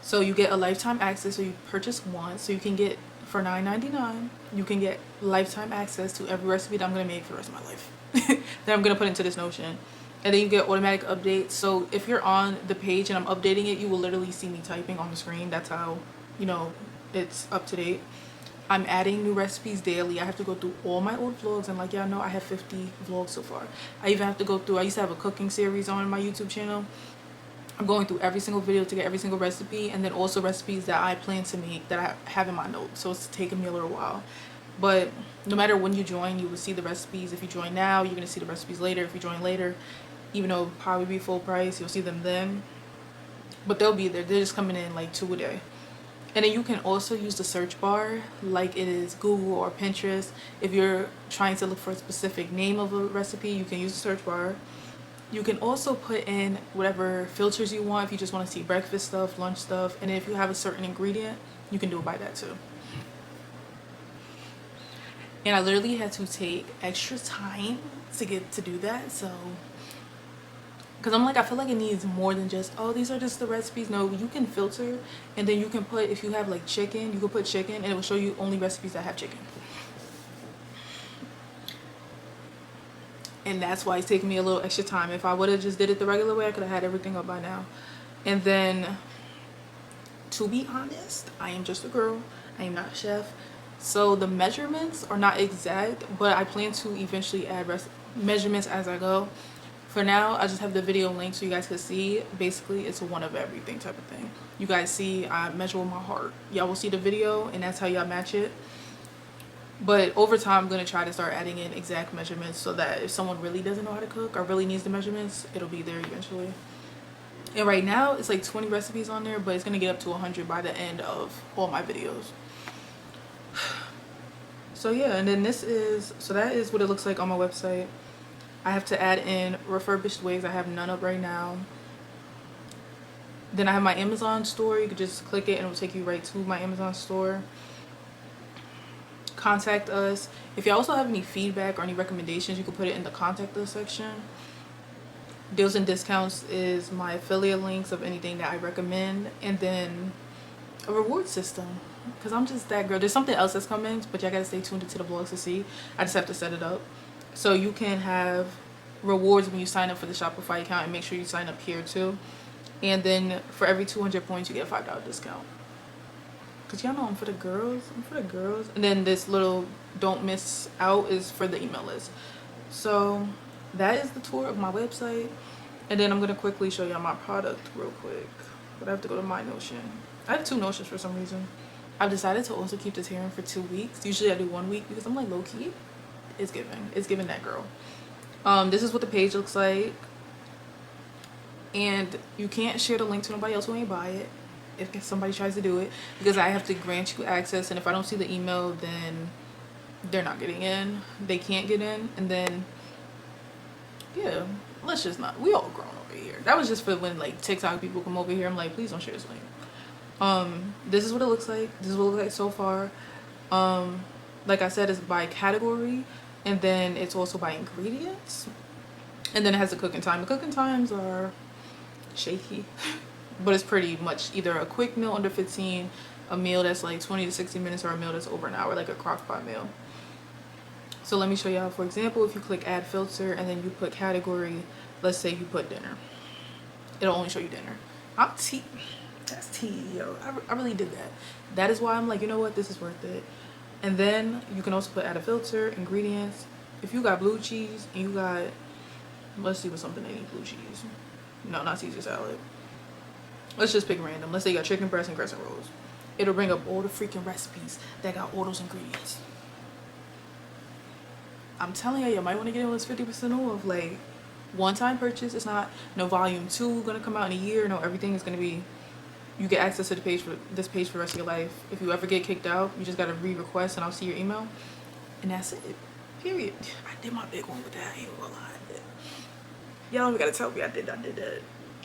So you get a lifetime access, so you purchase one, so you can get, for $9.99, you can get lifetime access to every recipe that I'm going to make for the rest of my life. That I'm going to put into this Notion. And then you get automatic updates. So if you're on the page and I'm updating it, you will literally see me typing on the screen. That's how, you know, it's up to date. I'm adding new recipes daily. I have to go through all my old vlogs, and like y'all know, I have 50 vlogs so far. I even have to go through, I used to have a cooking series on my YouTube channel. I'm going through every single video to get every single recipe, and then also recipes that I plan to make that I have in my notes. So it's taking me a little while. But no matter when you join, you will see the recipes. If you join now, you're going to see the recipes later. If you join later, even though it'll probably be full price, you'll see them then. But they'll be there. They're just coming in like 2 a day. And then you can also use the search bar like it is Google or Pinterest. If you're trying to look for a specific name of a recipe, you can use the search bar. You can also put in whatever filters you want if you just want to see breakfast stuff, lunch stuff. And if you have a certain ingredient, you can do it by that too. And I literally had to take extra time to get to do that. So, because I'm like, I feel like it needs more than just, oh, these are just the recipes. No, you can filter, and then you can put, if you have like chicken, you can put chicken, and it will show you only recipes that have chicken. And that's why it's taking me a little extra time. If I would have just did it the regular way, I could have had everything up by now. And then, to be honest, I am just a girl. I am not a chef. So the measurements are not exact, but I plan to eventually add measurements as I go. For now, I just have the video link so you guys can see. Basically, it's a one of everything type of thing. You guys see, I measure with my heart. Y'all will see the video, and that's how y'all match it. But over time, I'm going to try to start adding in exact measurements so that if someone really doesn't know how to cook or really needs the measurements, it'll be there eventually. And right now, it's like 20 recipes on there, but it's going to get up to 100 by the end of all my videos. So yeah, and then this is, so that is what it looks like on my website. I have to add in refurbished wigs. I have none up right now. Then I have my Amazon store. You could just click it and it will take you right to my Amazon store. Contact us. If you also have any feedback or any recommendations, you can put it in the contact us section. Deals and discounts is my affiliate links of anything that I recommend, and then a reward system, because I'm just that girl. There's something else that's coming, but y'all gotta stay tuned into the vlogs to see. I just have to set it up. So you can have rewards when you sign up for the Shopify account, and make sure you sign up here too. And then for every 200 points, you get a $5 discount. Because y'all know I'm for the girls. I'm for the girls. And then this little don't miss out is for the email list. So that is the tour of my website. And then I'm going to quickly show y'all my product real quick. But I have to go to my Notion. I have 2 Notions for some reason. I've decided to also keep this here for 2 weeks. Usually I do 1 week because I'm like low key. It's giving that girl. This is what the page looks like. And you can't share the link to nobody else who ain't buy it if somebody tries to do it, because I have to grant you access, and if I don't see the email, then they're not getting in. They can't get in. And then yeah, let's just not, we all grown over here. That was just for when like TikTok people come over here. I'm like, please don't share this link. This is what it looks like. This is what it looks like so far. Like I said, it's by category, and then it's also by ingredients, and then it has a cooking time. The cooking times are shaky, but it's pretty much either a quick meal under 15, a meal that's like 20 to 60 minutes, or a meal that's over an hour, like a crock pot meal. So let me show y'all. For example, if you click add filter and then you put category, let's say you put dinner, it'll only show you dinner. I'm tea. That's tea, yo. I really did that. That is why I'm like, you know what, this is worth it. And then you can also put add a filter, ingredients. If you got blue cheese and you got, let's see what's something they need blue cheese. No, not Caesar salad. Let's just pick random. Let's say you got chicken breast and crescent rolls. It'll bring up all the freaking recipes that got all those ingredients. I'm telling you might want to get it with 50% off. Like, one-time purchase. It's not no volume 2 gonna come out in a year. No, everything is gonna be, you get access to the page for this page for the rest of your life. If you ever get kicked out, you just gotta re-request and I'll see your email. And that's it. Period. I did my big one with that. I ain't gonna lie. Y'all don't gotta tell me I did that.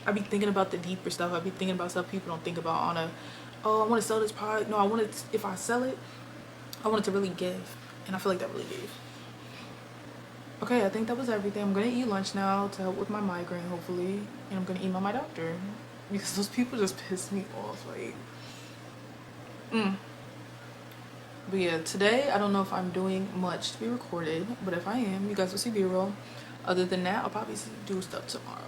I be thinking about the deeper stuff. I be thinking about stuff people don't think about on a, oh, I want to sell this product. No, I want it, if I sell it, I want it to really give. And I feel like that really gave. Okay, I think that was everything. I'm gonna eat lunch now to help with my migraine, hopefully. And I'm gonna email my doctor. Because those people just piss me off, like. But yeah, today, I don't know if I'm doing much to be recorded. But if I am, you guys will see B-roll. Other than that, I'll probably do stuff tomorrow.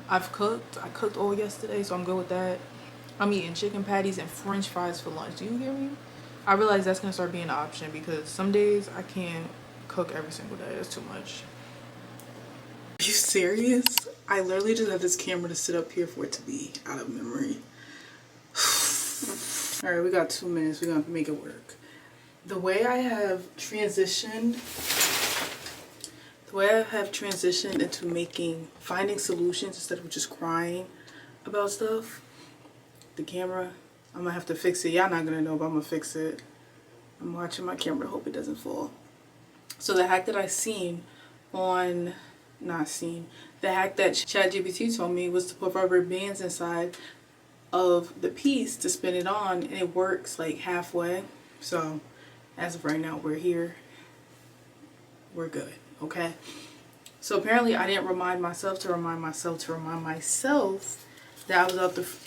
I cooked all yesterday, so I'm good with that. I'm eating chicken patties and french fries for lunch. Do you hear me? I realize that's gonna start being an option because some days I can't cook every single day. That's too much. Are you serious? I literally just have this camera to sit up here for it to be out of memory. All right, we got 2 minutes. We're gonna make it work. The way I have transitioned into finding solutions instead of just crying about stuff. The camera, I'm gonna have to fix it. Y'all not gonna know, but I'm gonna fix it. I'm watching my camera, hope it doesn't fall. So the hack that I the hack that ChatGPT told me was to put rubber bands inside of the piece to spin it on, and it works like halfway. So as of right now, we're here. We're good. Okay, so apparently I didn't remind myself that I was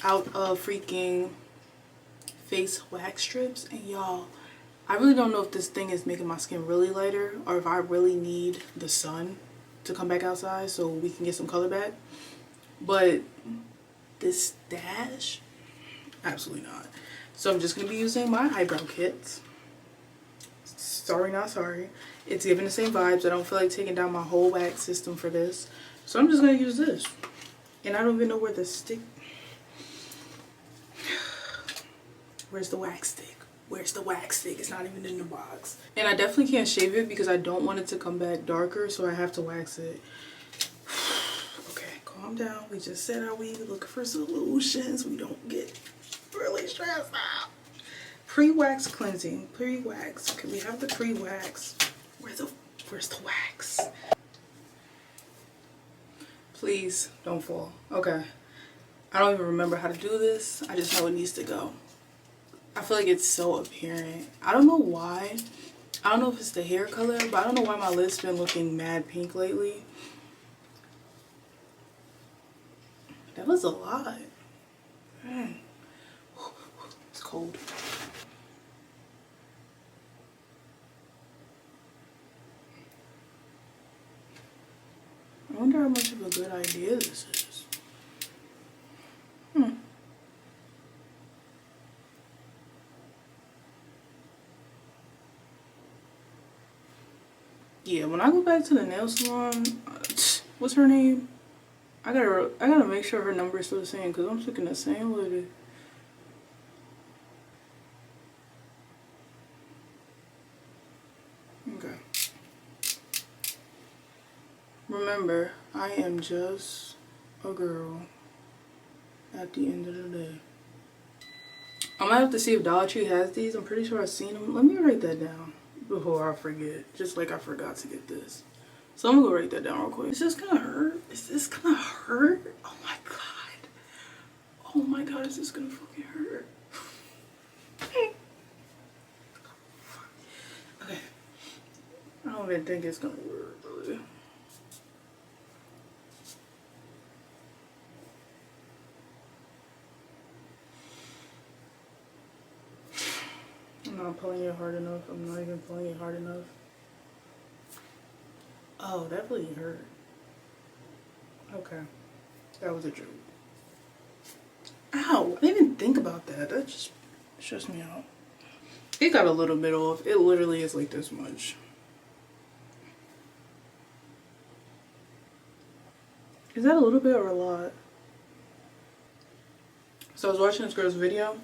out of freaking face wax strips. And y'all, I really don't know if this thing is making my skin really lighter or if I really need the sun to come back outside so we can get some color back. But this stash, absolutely not. So I'm just gonna be using my eyebrow kits. Sorry, not sorry. It's giving the same vibes. I don't feel like taking down my whole wax system for this. So I'm just going to use this. And I don't even know where the stick... Where's the wax stick? Where's the wax stick? It's not even in the box. And I definitely can't shave it because I don't want it to come back darker. So I have to wax it. Okay, calm down. We just said our we looking for solutions. We don't get really stressed out. Pre-wax cleansing. Pre-wax. Okay, we have the pre-wax. Where's the wax? Please don't fall. Okay. I don't even remember how to do this. I just know it needs to go. I feel like it's so apparent. I don't know why. I don't know if it's the hair color, but I don't know why my lips been looking mad pink lately. That was a lot. Man. It's cold. I wonder how much of a good idea this is. Yeah, when I go back to the nail salon, what's her name? I gotta make sure her number is still the same because I'm looking the same lady. Okay. Remember, I am just a girl at the end of the day. I'm gonna have to see if Dollar Tree has these. I'm pretty sure I've seen them. Let me write that down before I forget. Just like I forgot to get this. So I'm gonna go write that down real quick. Is this gonna hurt? Is this gonna hurt? Oh my god. Oh my god, is this gonna fucking hurt? Okay. I don't even think it's gonna work, really. I'm not pulling it hard enough. I'm not even pulling it hard enough. Oh, that really hurt. Okay. That was a joke. Ow! I didn't even think about that. That just stressed me out. It got a little bit off. It literally is like this much. Is that a little bit or a lot? So I was watching this girl's video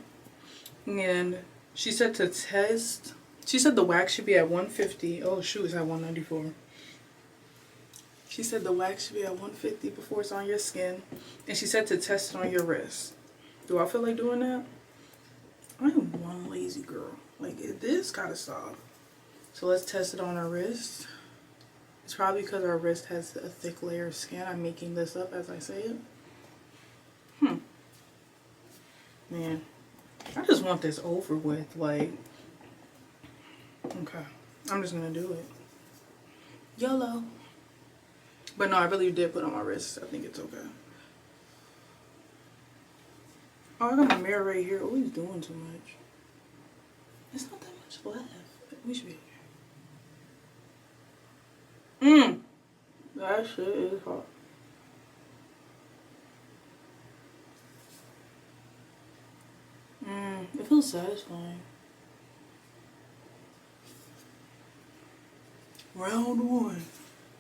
and she said to test, she said the wax should be at 150. Oh shoot, it's at 194. She said the wax should be at 150 before it's on your skin. And she said to test it on your wrist. Do I feel like doing that? I am one lazy girl. Like, this gotta stop. So let's test it on our wrist. It's probably because our wrist has a thick layer of skin. I'm making this up as I say it. Man, I just want this over with. Like, okay, I'm just gonna do it. YOLO. But no, I really did put on my wrist. I think it's okay. Oh, I got my mirror right here. Oh, he's doing too much. It's not that much left. We should be okay. That shit is hot. It feels satisfying. Round one.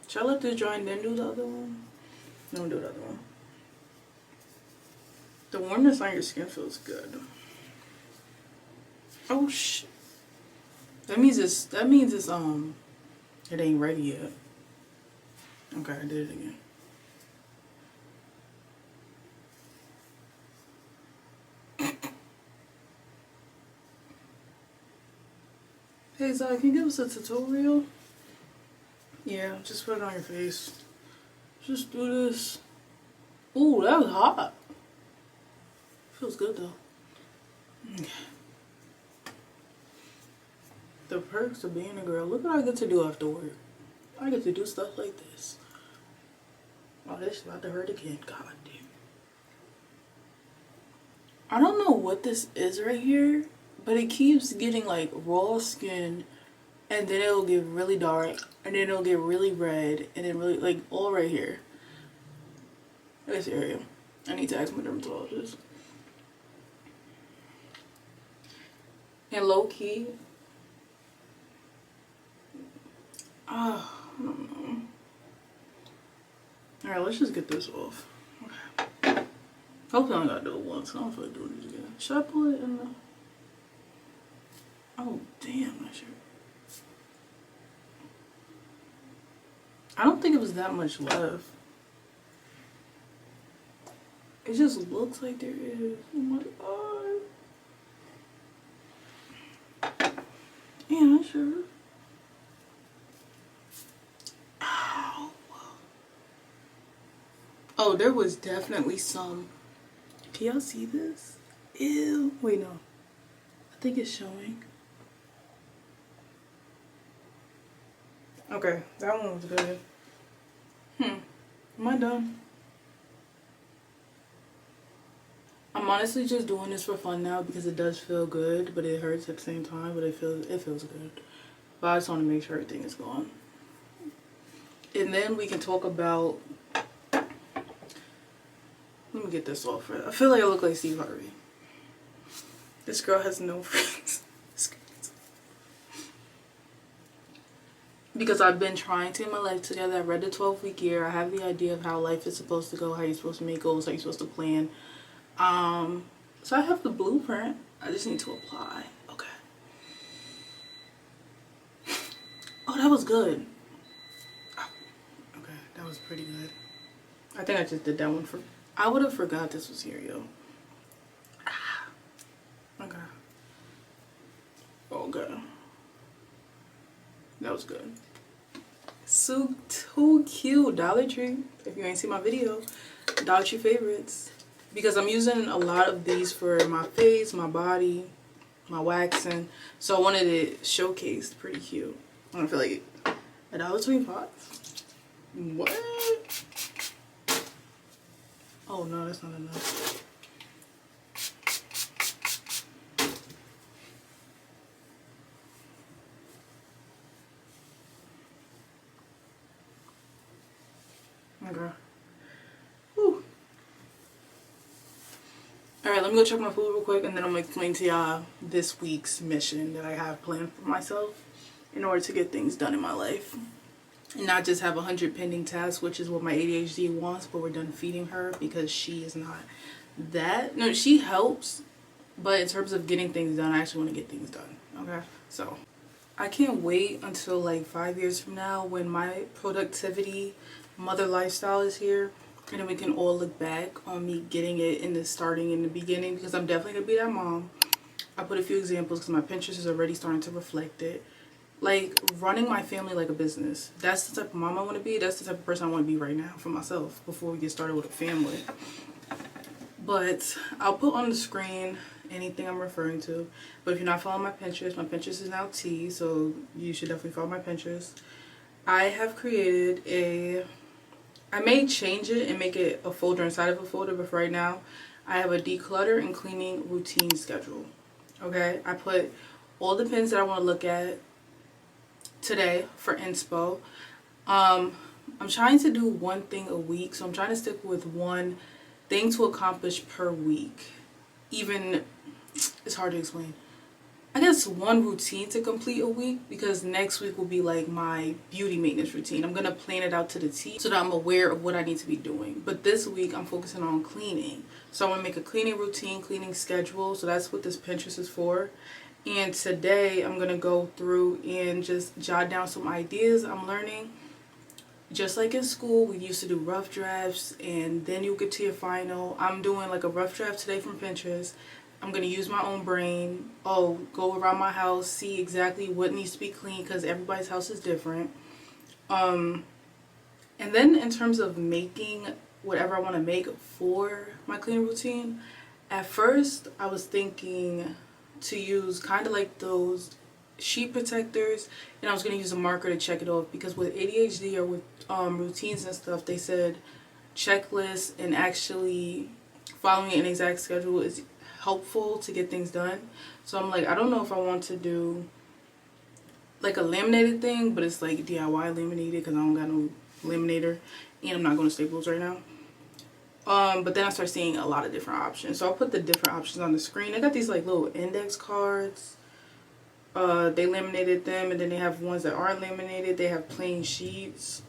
Should I let this dry and then do the other one? No, do the other one. The warmness on your skin feels good. Oh shit. That means it's it ain't ready yet. Okay, I did it again. Hey Zai, can you give us a tutorial? Yeah, just put it on your face. Just do this. Ooh, that was hot. Feels good though. Okay. The perks of being a girl. Look what I get to do after work. I get to do stuff like this. Oh, this is about to hurt again. God damn. I don't know what this is right here, but it keeps getting like raw skin, and then it'll get really dark, and then it'll get really red, and then really like all right here. This area. I need to ask my dermatologist. And low key, I don't know. Alright, let's just get this off. Okay. Hopefully I only gotta do it once. I don't feel like doing it again. Should I pull it in the... Oh, damn, my shirt. I don't think it was that much left. It just looks like there is. Oh my god. Damn, that shirt. Ow. Oh, there was definitely some. Can y'all see this? Ew. Wait, no. I think it's showing. Okay, that one was good. Am I done? I'm honestly just doing this for fun now because it does feel good, but it hurts at the same time, but it feels good. But I just want to make sure everything is gone. And then we can talk about... Let me get this off. I feel like I look like Steve Harvey. This girl has no friends. Because I've been trying to get my life together. I read the 12-week year. I have the idea of how life is supposed to go, how you're supposed to make goals, how you're supposed to plan. So I have the blueprint. I just need to apply. Okay. Oh, that was good. Oh, okay, that was pretty good. I think I just did that one for... I would have forgot this was here, yo. Okay. Okay. That was good. So too cute. Dollar Tree. If you ain't seen my video, Dollar Tree favorites. Because I'm using a lot of these for my face, my body, my waxing. So I wanted it showcased. Pretty cute. I don't feel like it. $1.25. What? Oh no, that's not enough. Okay. Whew. Alright, let me go check my food real quick, and then I'm gonna explain to y'all this week's mission that I have planned for myself in order to get things done in my life. And not just have 100 pending tasks, which is what my ADHD wants, but we're done feeding her because she is not that. No, she helps, but in terms of getting things done, I actually want to get things done. Okay? So, I can't wait until like 5 years from now when my productivity mother lifestyle is here. and then we can all look back on me getting it in the starting in the beginning, because I'm definitely gonna be that mom. I put a few examples because my Pinterest is already starting to reflect it. Like, running my family like a business. That's the type of mom I want to be. That's the type of person I want to be right now for myself before we get started with a family. But I'll put on the screen anything I'm referring to. But if you're not following my Pinterest is now T, so you should definitely follow my Pinterest. I have created I may change it and make it a folder inside of a folder, but for right now, I have a declutter and cleaning routine schedule. Okay, I put all the pins that I want to look at today for inspo. I'm trying to do one thing a week, so I'm trying to stick with one thing to accomplish per week. Even, it's hard to explain. I guess one routine to complete a week, because next week will be like my beauty maintenance routine. I'm gonna plan it out to the T so that I'm aware of what I need to be doing. But this week I'm focusing on cleaning. So I want to make a cleaning routine, cleaning schedule. So that's what this Pinterest is for. And today I'm gonna go through and just jot down some ideas I'm learning. Just like in school, we used to do rough drafts and then you get to your final. I'm doing like a rough draft today from Pinterest. I'm going to use my own brain. Go around my house, see exactly what needs to be clean, because everybody's house is different. And then in terms of making whatever I want to make for my cleaning routine, at first I was thinking to use kind of like those sheet protectors, and I was going to use a marker to check it off, because with ADHD or with routines and stuff, they said checklists and actually following an exact schedule is helpful to get things done. So I'm like, I don't know if I want to do like a laminated thing, but it's like DIY laminated because I don't got no laminator and I'm not going to Staples right now. But then I start seeing a lot of different options, so I'll put the different options on the screen. I got these like little index cards. They laminated them, and then they have ones that aren't laminated. They have plain sheets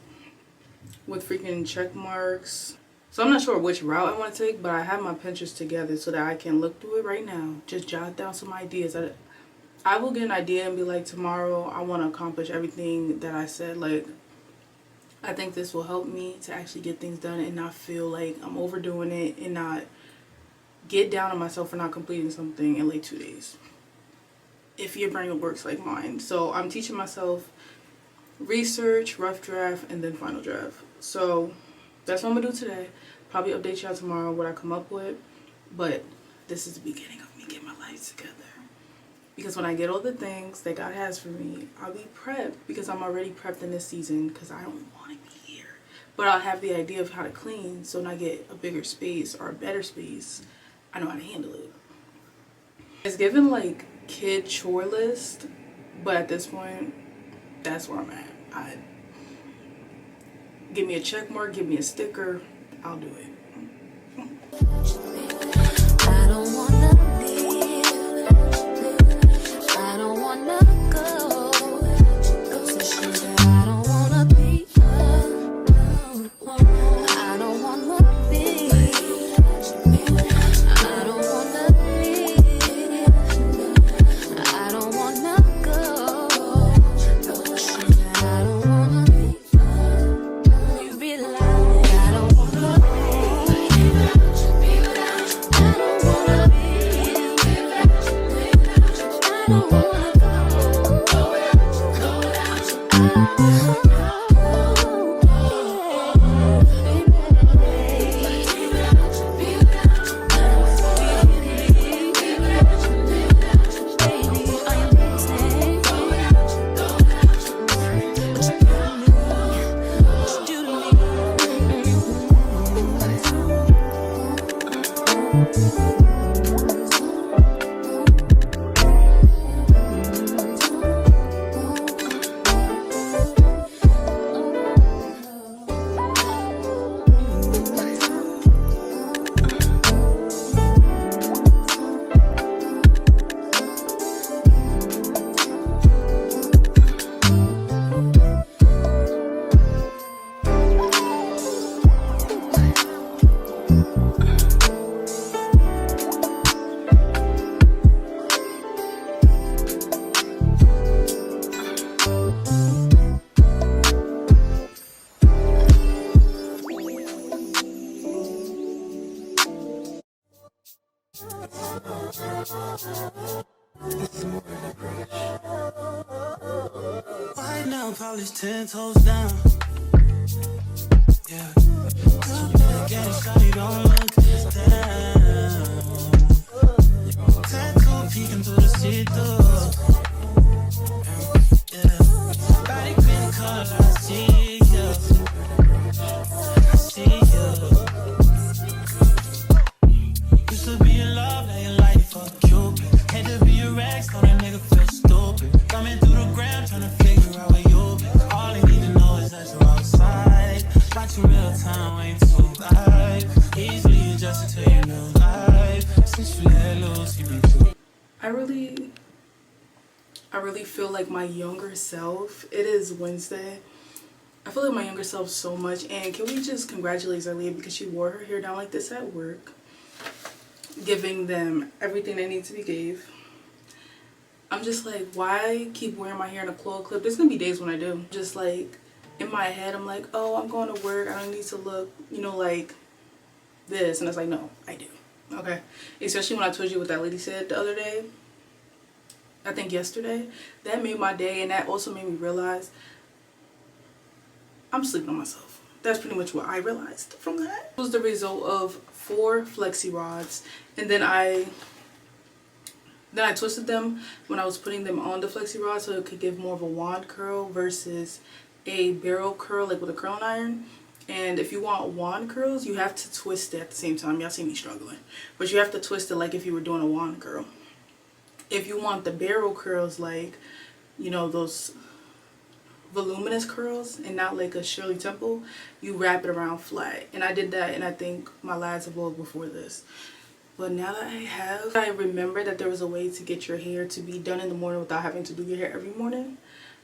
with freaking check marks. So I'm not sure which route I want to take, but I have my Pinterest together so that I can look through it right now. Just jot down some ideas. I will get an idea and be like, tomorrow I want to accomplish everything that I said. Like, I think this will help me to actually get things done and not feel like I'm overdoing it and not get down on myself for not completing something in like 2 days. If your brain works like mine. So I'm teaching myself research, rough draft, and then final draft. So that's what I'm gonna do today. Probably update y'all tomorrow what I come up with. But this is the beginning of me getting my life together. Because when I get all the things that God has for me, I'll be prepped, because I'm already prepped in this season because I don't want to be here. But I'll have the idea of how to clean, so when I get a bigger space or a better space, I know how to handle it. It's given like kid chore list, but at this point, that's where I'm at. Give me a check mark, give me a sticker, I'll do it. I don't wanna leave. I don't wanna go. Those are shit that I don't wanna be. I don't wanna be. I don't wanna leave. I don't wanna go. Those are shit that I don't wanna be. You be like, I don't wanna all is 10 toes down. Yeah. Again, shawty, don't look down. Tattoo peeking through the see-through. Yeah. Body pretty color, I see you. I see you. Used to be in love, now you're like fuck Cupid. Had to be a rag, so that nigga feel stupid. Coming through the ground, trying to figure out where you been. All I need to know is that you're outside. Watching real time, ain't too live. Easily adjusted to your new life. Since you let loose, you been too. I really feel like my younger self. It is Wednesday. I feel like my younger self so much. And can we just congratulate Zylia because she wore her hair down like this at work, giving them everything they need to be gave. I'm just like, why keep wearing my hair in a claw clip? There's gonna be days when I do. Just like in my head, I'm like, oh, I'm going to work. I don't need to look, you know, like this. And it's like, no, I do. Okay. Especially when I told you what that lady said the other day. I think yesterday. That made my day, and that also made me realize I'm sleeping on myself. That's pretty much what I realized from that. It was the result of 4 FLEXIRODs, and then I twisted them when I was putting them on the FLEXIROD so it could give more of a wand curl versus a barrel curl, like with a curling iron. And if you want wand curls, you have to twist it at the same time. Y'all see me struggling, but you have to twist it like if you were doing a wand curl. If you want the barrel curls, like, you know, those voluminous curls and not like a Shirley Temple, you wrap it around flat. And I did that in I think my last vlog before this. But now that I remember that there was a way to get your hair to be done in the morning without having to do your hair every morning.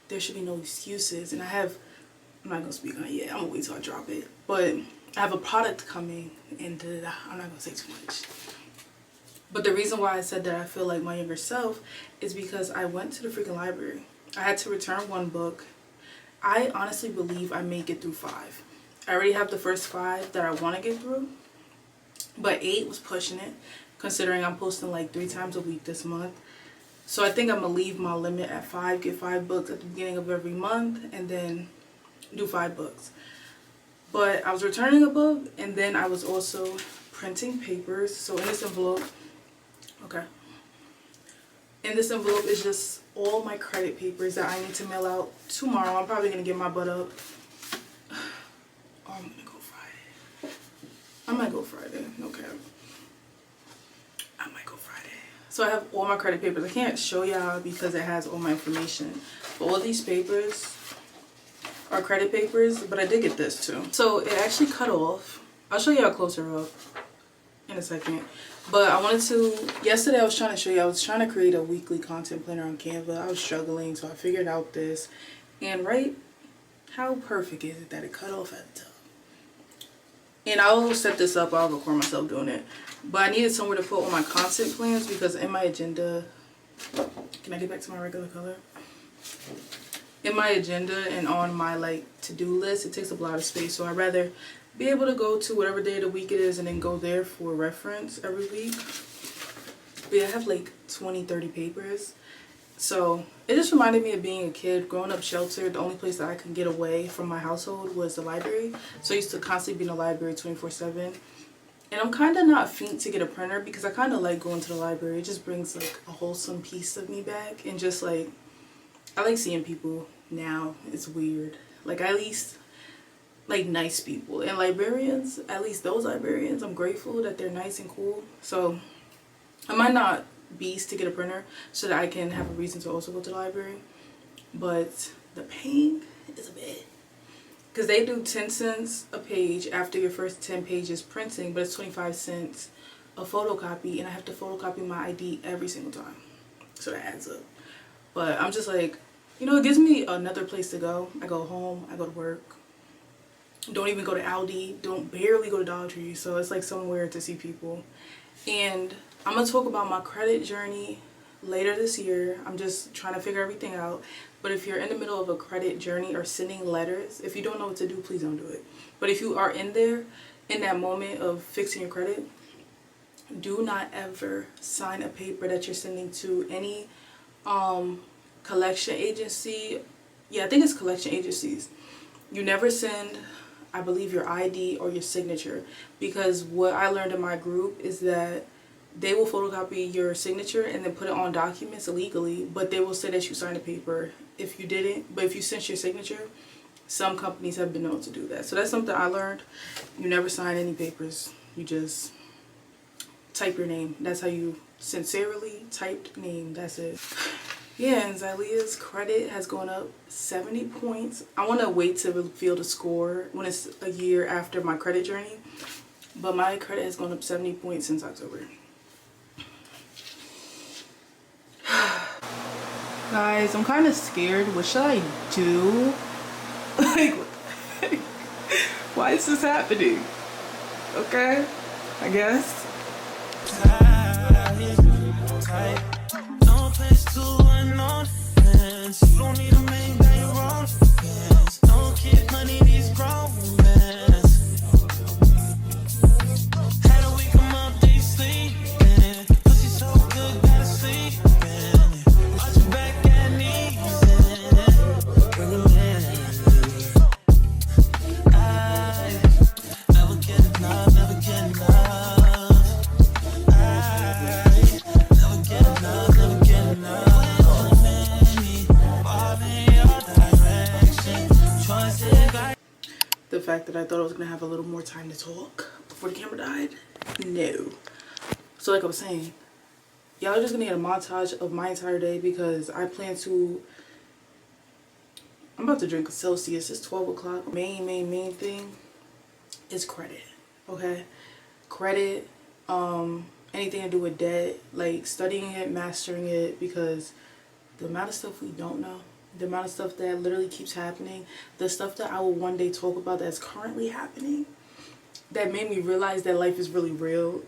There should be no excuses. And I'm not gonna speak on it yet. I'm gonna wait till I drop it. But I have a product coming, and I'm not gonna say too much. But the reason why I said that I feel like my younger self is because I went to the freaking library. I had to return 1 book. I honestly believe I may get through 5. I already have the first 5 that I want to get through. But 8 was pushing it, considering I'm posting like 3 times a week this month. So I think I'm going to leave my limit at 5, get 5 books at the beginning of every month, and then do 5 books. But I was returning a book, and then I was also printing papers. So in this envelope, okay. In this envelope is just all my credit papers that I need to mail out tomorrow. I'm probably going to get my butt up. Oh, I'm going to go Friday. I might go Friday. No cap. I might go Friday. So I have all my credit papers. I can't show y'all because it has all my information. But all these papers are credit papers. But I did get this too. So it actually cut off. I'll show y'all closer up in a second. But I wanted to, yesterday I was trying to show you, I was trying to create a weekly content planner on Canva. I was struggling, so I figured out this. And right, how perfect is it that it cut off at the top? And I will set this up, I'll record myself doing it. But I needed somewhere to put all my content plans because in my agenda, can I get back to my regular color? In my agenda and on my like to-do list, it takes up a lot of space. So I'd rather be able to go to whatever day of the week it is and then go there for reference every week. But yeah, I have like 20-30 papers. So it just reminded me of being a kid, growing up sheltered. The only place that I could get away from my household was the library. So I used to constantly be in the library 24/7. And I'm kind of not fiend to get a printer because I kind of like going to the library. It just brings like a wholesome piece of me back. And just like, I like seeing people now. It's weird. Like at least like nice people. And librarians, at least those librarians, I'm grateful that they're nice and cool. So I might not beast to get a printer so that I can have a reason to also go to the library. But the pain is a bit. Because they do 10 cents a page after your first 10 pages printing, but it's 25 cents a photocopy, and I have to photocopy my ID every single time. So that adds up. But I'm just like, you know, it gives me another place to go. I go home, I go to work. Don't even go to ALDI, don't barely go to Dollar Tree. So it's like somewhere to see people. And I'm going to talk about my credit journey later this year. I'm just trying to figure everything out. But if you're in the middle of a credit journey or sending letters, if you don't know what to do, please don't do it. But if you are in there, in that moment of fixing your credit, do not ever sign a paper that you're sending to any collection agency Yeah, I think it's collection agencies. You never send, I believe, your ID or your signature, because what I learned in my group is that they will photocopy your signature and then put it on documents illegally, but they will say that you signed a paper if you didn't. But if you sent your signature, some companies have been known to do that. So that's something I learned. You never sign any papers. You just type your name. That's how you sincerely typed name. That's it. Yeah, and Zylia's credit has gone up 70 points. I want to wait to reveal the score when it's a year after my credit journey. But my credit has gone up 70 points since October. Guys, I'm kind of scared. What should I do? Like, why is this happening? Okay, I guess. No place to unknown friends. You don't need a man, got your own friends. No kid, money, these grown men. Had a week, I'm up, they sleeping. Pussy so good, gotta sleep in. Watch your back and knees in. Bring them in. I never get enough, never get enough. The fact that I thought I was gonna have a little more time to talk before the camera died, no. So like I was saying, y'all are just gonna get a montage of my entire day, because I plan to, I'm about to drink a Celsius. It's 12 o'clock. Main thing is credit. Okay, credit, anything to do with debt, like studying it, mastering it, because the amount of stuff we don't know, the amount of stuff that literally keeps happening, the stuff that I will one day talk about that's currently happening, that made me realize that life is really real.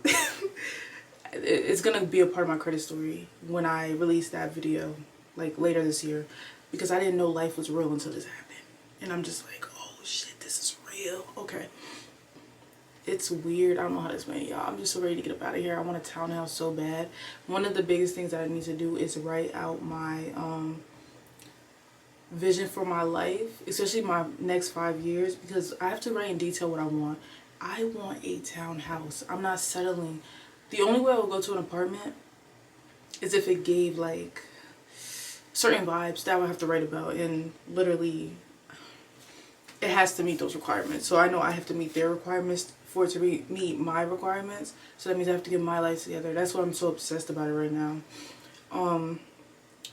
It's gonna be a part of my credit story when I release that video, like later this year, because I didn't know life was real until this happened. And I'm just like, oh shit, this is real. Okay. It's weird. I don't know how to explain it, y'all. I'm just so ready to get up out of here. I want a townhouse so bad. One of the biggest things that I need to do is write out my vision for my life, especially my next 5 years, because I have to write in detail what I want. I want a townhouse. I'm not settling. The only way I would go to an apartment is if it gave like certain vibes that I would have to write about, and literally it has to meet those requirements. So I know I have to meet their requirements for it to meet my requirements. So that means I have to get my life together. That's why I'm so obsessed about it right now.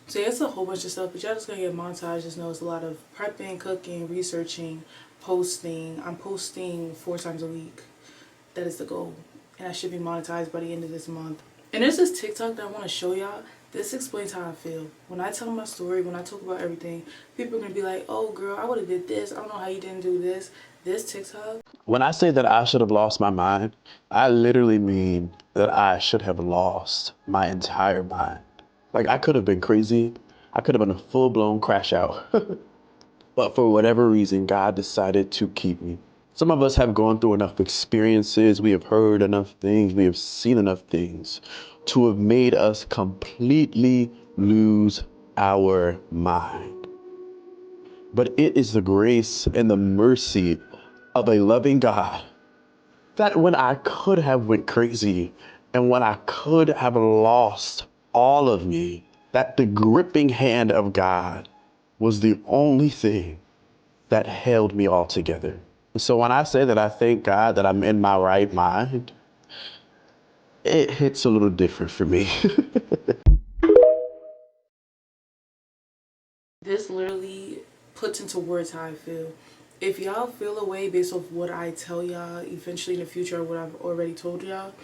So yeah, it's a whole bunch of stuff, but y'all just gonna get a montage. Just know it's a lot of prepping, cooking, researching, posting. I'm posting 4 times a week. That is the goal. And I should be monetized by the end of this month. And there's this TikTok that I want to show y'all. This explains how I feel. When I tell my story, when I talk about everything, people are going to be like, oh girl, I would have did this. I don't know how you didn't do this. This TikTok. When I say that I should have lost my mind, I literally mean that I should have lost my entire mind. Like, I could have been crazy. I could have been a full-blown crash out. But for whatever reason, God decided to keep me. Some of us have gone through enough experiences. We have heard enough things. We have seen enough things to have made us completely lose our mind. But it is the grace and the mercy of a loving God that when I could have went crazy and when I could have lost all of me, that the gripping hand of God was the only thing that held me all together. So when I say that I thank God that I'm in my right mind, it hits a little different for me. This literally puts into words how I feel. If y'all feel a way based off what I tell y'all eventually in the future, or what I've already told y'all,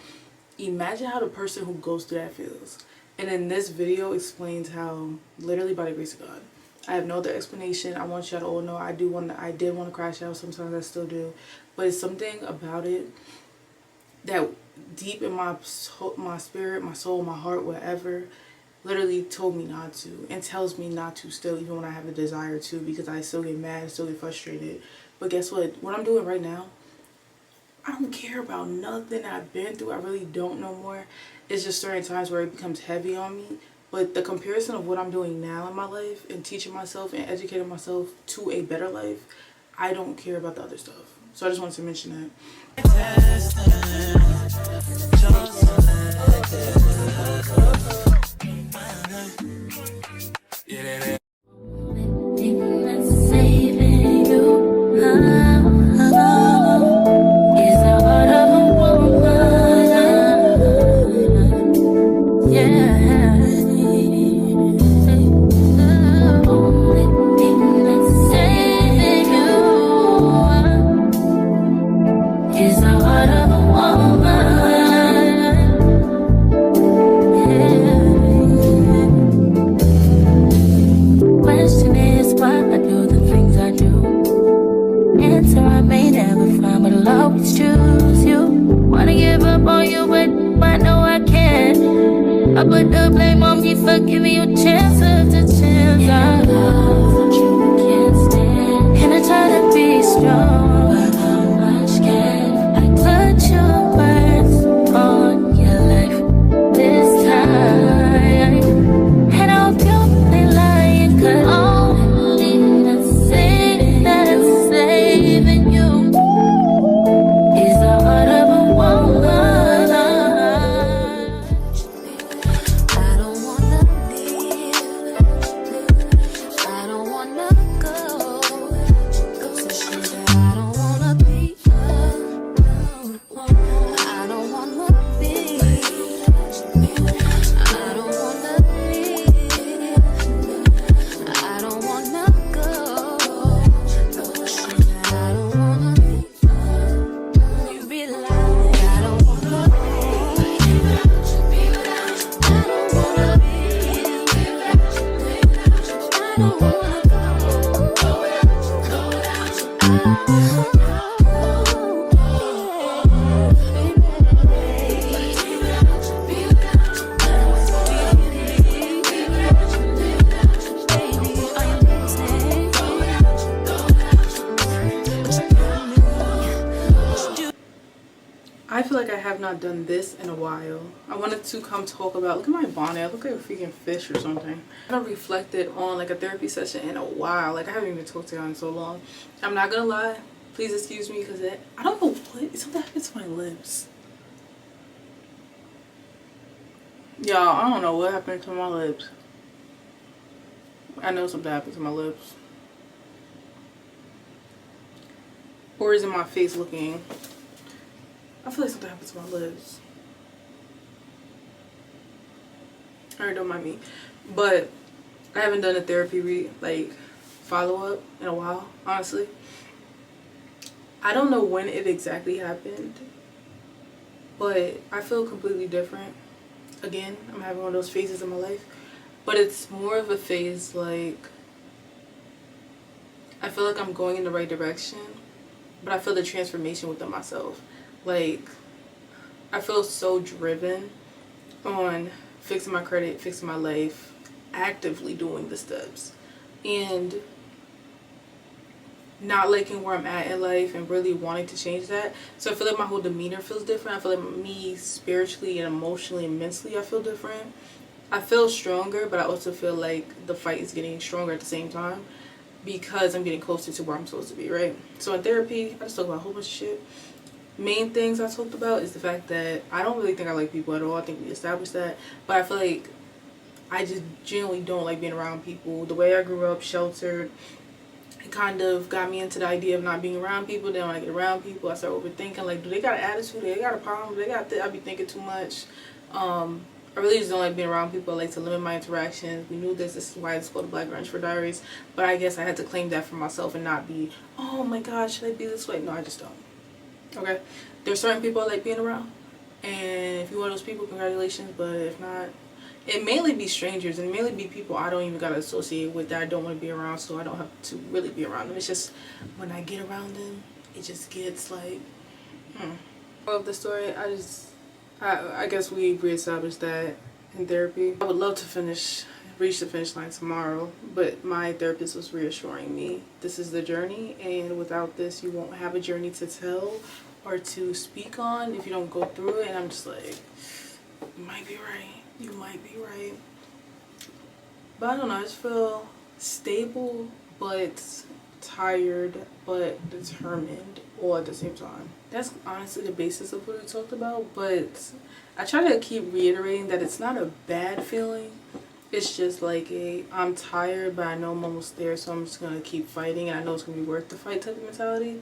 imagine how the person who goes through that feels. And then this video explains how, literally by the grace of God, I have no other explanation. I want y'all to all know I did want to crash out. Sometimes I still do, but it's something about it that deep in my spirit, my soul, my heart, whatever, literally told me not to, and tells me not to still, even when I have the desire to, because I still get mad, still get frustrated. But guess what? What I'm doing right now, I don't care about nothing I've been through. I really don't no more. It's just certain times where it becomes heavy on me. But the comparison of what I'm doing now in my life and teaching myself and educating myself to a better life, I don't care about the other stuff. So I just wanted to mention that. Saving you is the heart of a woman. Yeah. The only thing that's saving you is the heart of a woman. Yeah. Question is why I do the things I do. Answer I may never find, but I'll always choose you. Wanna give up on you, but I know I can't. I put the blame on me for giving you chance after chance. I love you can't stand, and I try to be strong, but how much can I put your words on your life this time? And I hope you ain't lying, 'cause only that's saving you is the heart of a woman. I don't wanna leave, I don't wanna go, so sure that I don't wanna be alone. I don't wanna be, I don't wanna leave, I don't wanna go, so sure that I don't wanna be alone. You realize I don't wanna leave, I don't wanna be, I don't wanna I feel like I have not done this in a while. I wanted to come talk about, look at my bonnet, I look like a freaking fish or something. I haven't reflected on like a therapy session in a while. Like I haven't even talked to y'all in so long. I'm not gonna lie, please excuse me, because I don't know what, something happened to my lips. Y'all, I don't know what happened to my lips. I know something happened to my lips. Or is it my face looking? I feel like something happened to my lips. Alright, don't mind me. But I haven't done a therapy follow-up in a while, honestly. I don't know when it exactly happened, but I feel completely different. Again, I'm having one of those phases in my life, but it's more of a phase like I feel like I'm going in the right direction, but I feel the transformation within myself. Like, I feel so driven on fixing my credit, fixing my life, actively doing the steps, and not liking where I'm at in life and really wanting to change that. So I feel like my whole demeanor feels different. I feel like me spiritually and emotionally and mentally I feel different. I feel stronger, but I also feel like the fight is getting stronger at the same time because I'm getting closer to where I'm supposed to be, right? So in therapy, I just talk about a whole bunch of shit. Main things I talked about is the fact that I don't really think I like people at all. I think we established that. But I feel like I just generally don't like being around people. The way I grew up, sheltered, it kind of got me into the idea of not being around people. Then when I get around people, I start overthinking. Like, do they got an attitude? Do they got a problem? Do they got I be thinking too much. I really just don't like being around people. I like to limit my interactions. We knew this. This is why it's called the Girl Introvert Diaries. But I guess I had to claim that for myself and not be, oh my God, should I be this way? No, I just don't. Okay, there's certain people I like being around, and if you're one of those people, congratulations. But if not, it mainly be strangers and mainly be people I don't even gotta associate with, that I don't want to be around, so I don't have to really be around them. It's just when I get around them, it just gets like of the story. I guess we reestablished that in therapy. I would love to reach the finish line tomorrow, but my therapist was reassuring me this is the journey, and without this you won't have a journey to tell or to speak on if you don't go through it. And I'm just like, you might be right, you might be right. But I don't know, I just feel stable but tired but determined all at the same time. That's honestly the basis of what we talked about, but I try to keep reiterating that it's not a bad feeling. It's just like I'm tired, but I know I'm almost there, so I'm just gonna keep fighting, and I know it's gonna be worth the fight type of mentality.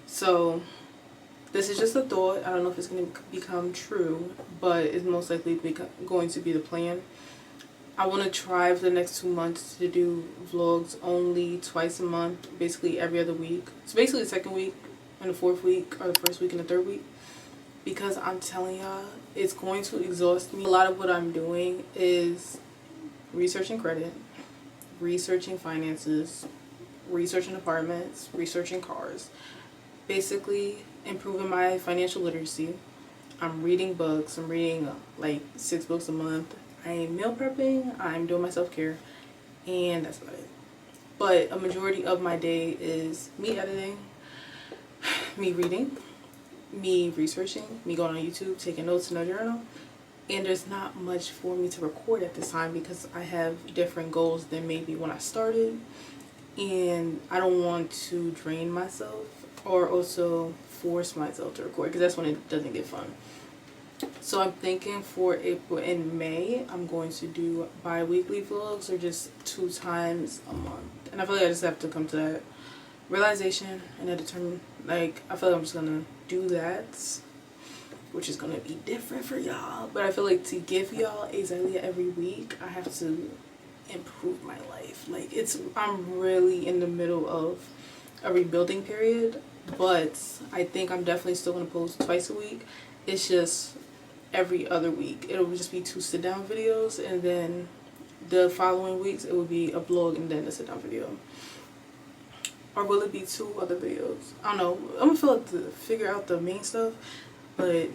So this is just a thought. I don't know if it's gonna become true, but it's most likely going to be the plan. I want to try for the next 2 months to do vlogs only twice a month, basically every other week. So basically the second week and the fourth week, or the first week and the third week, because I'm telling y'all, it's going to exhaust me. A lot of what I'm doing is researching credit, researching finances, researching apartments, researching cars, basically improving my financial literacy. I'm reading books. I'm reading like 6 books a month. I'm meal prepping. I'm doing my self-care, and that's about it. But a majority of my day is me editing, me reading, me researching, me going on YouTube, taking notes in a journal. And there's not much for me to record at this time because I have different goals than maybe when I started, and I don't want to drain myself or also force myself to record, because that's when it doesn't get fun. So I'm thinking for April and May, I'm going to do bi-weekly vlogs, or just 2 times a month. And I feel like I just have to come to that realization and I determine, like, I feel like I'm just gonna do that, which is gonna be different for y'all. But I feel like to give y'all a Zylia every week, I have to improve my life. Like, I'm really in the middle of a rebuilding period, but I think I'm definitely still gonna post twice a week. It's just every other week. It'll just be 2 sit-down videos, and then the following weeks it will be a vlog and then a sit-down video. Or will it be 2 other videos? I don't know. I'm gonna figure out the main stuff, but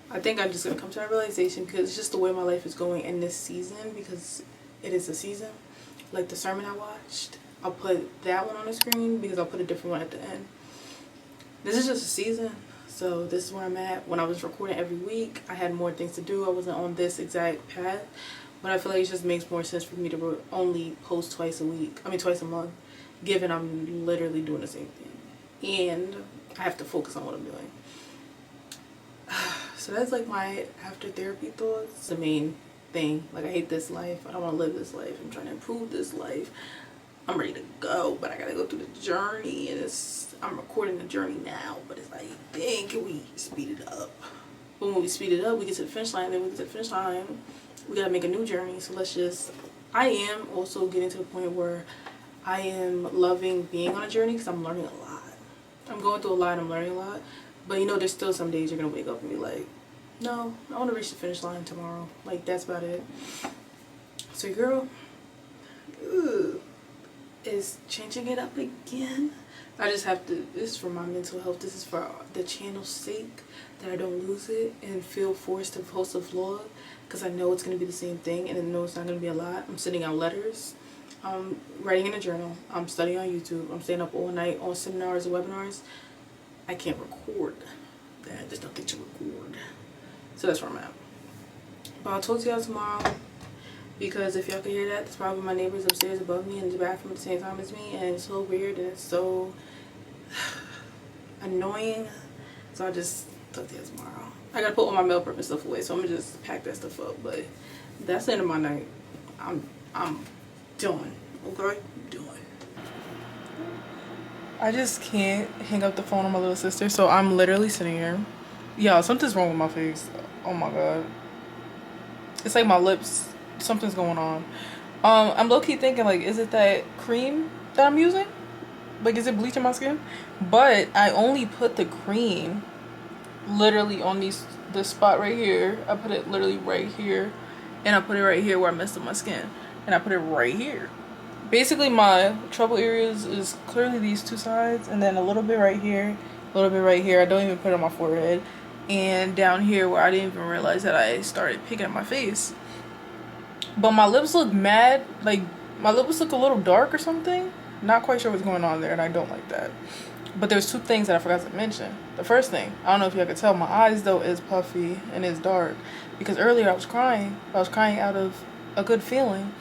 I think I'm just gonna come to that realization because it's just the way my life is going in this season, because it is a season. Like the sermon I watched, I'll put that one on the screen because I'll put a different one at the end. This is just a season. So this is where I'm at. When I was recording every week, I had more things to do. I wasn't on this exact path. But I feel like it just makes more sense for me to only post twice a month, given I'm literally doing the same thing. And I have to focus on what I'm doing. So that's like my after therapy thoughts. The main thing. Like, I hate this life. I don't want to live this life. I'm trying to improve this life. I'm ready to go, but I gotta go through the journey, and I'm recording the journey now, but it's like, dang, can we speed it up? But when we speed it up, we get to the finish line, then we get to the finish line, we gotta make a new journey. So I am also getting to the point where I am loving being on a journey, because I'm learning a lot. I'm going through a lot, I'm learning a lot, but you know, there's still some days you're gonna wake up and be like, no, I want to reach the finish line tomorrow. Like, that's about it. So your girl, is changing it up again. I just have to, this is for my mental health, this is for the channel's sake, that I don't lose it and feel forced to post a vlog, because I know it's going to be the same thing, and I know it's not going to be a lot. I'm sending out letters, I'm writing in a journal, I'm studying on YouTube, I'm staying up all night on seminars and webinars. I can't record that, there's nothing to record. So that's where I'm at. But I'll talk to y'all tomorrow. Because if y'all can hear that, it's probably my neighbors upstairs above me in the bathroom at the same time as me. And it's so weird and it's so annoying. So I'll just talk to you tomorrow. I gotta put all my meal prep and stuff away, so I'm gonna just pack that stuff up. But that's the end of my night. I'm done. Okay? Done. I just can't hang up the phone on my little sister, so I'm literally sitting here. Yeah, something's wrong with my face. Oh my god. It's like my lips. Something's going on. I'm low-key thinking, like, is it that cream that I'm using? Like, is it bleaching my skin? But I only put the cream literally on this spot right here. I put it literally right here, and I put it right here where I messed up my skin, and I put it right here. Basically, my trouble areas is clearly these 2 sides, and then a little bit right here, a little bit right here. I don't even put it on my forehead, and down here where I didn't even realize that I started picking at my face. But my lips look mad, like, my lips look a little dark or something. Not quite sure what's going on there, and I don't like that. But there's 2 things that I forgot to mention. The first thing, I don't know if y'all could tell, my eyes, though, is puffy and is dark. Because earlier I was crying. I was crying out of a good feeling.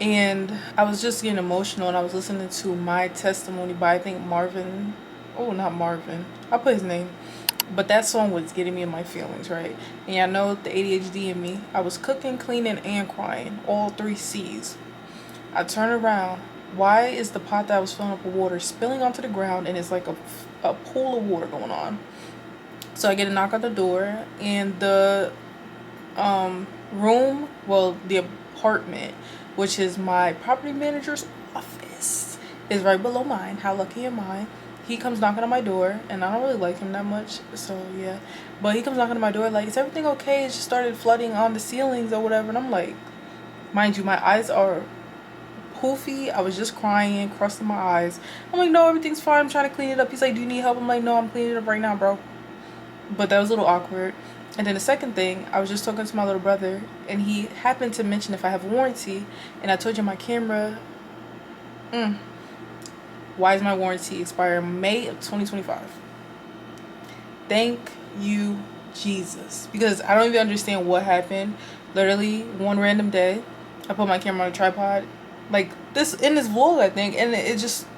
And I was just getting emotional, and I was listening to My Testimony by, I think, Marvin. Oh, not Marvin. I'll put his name. But that song was getting me in my feelings, right? And I know the ADHD in me. I was cooking, cleaning, and crying. All 3 C's. I turn around. Why is the pot that I was filling up with water spilling onto the ground, and it's like a pool of water going on? So I get a knock on the door, and the room, well, the apartment, which is my property manager's office, is right below mine. How lucky am I? He comes knocking on my door, and I don't really like him that much, so yeah. But he comes knocking on my door like, is everything okay? It just started flooding on the ceilings or whatever. And I'm like, mind you, my eyes are poofy. I was just crying, crusting my eyes. I'm like, no, everything's fine. I'm trying to clean it up. He's like, do you need help? I'm like, no, I'm cleaning it up right now, bro. But that was a little awkward. And then the second thing, I was just talking to my little brother, and he happened to mention if I have warranty, and I told you my camera, why is my warranty expiring May of 2025? Thank you, Jesus. Because I don't even understand what happened. Literally, one random day, I put my camera on a tripod, like this, in this vlog, I think, and it just,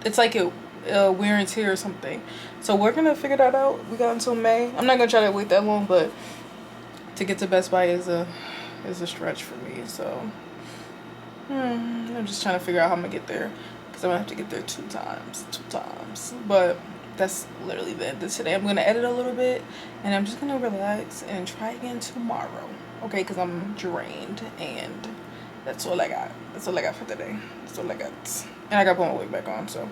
it's like it wear and tear or something. So we're gonna figure that out. We got until May. I'm not gonna try to wait that long, but to get to Best Buy is a stretch for me. So I'm just trying to figure out how I'm gonna get there, because I'm gonna have to get there two times. But that's literally the end of today. I'm gonna edit a little bit, and I'm just gonna relax and try again tomorrow. Okay, because I'm drained, and that's all I got. That's all I got for today. That's all I got. And I gotta put my wig back on, so.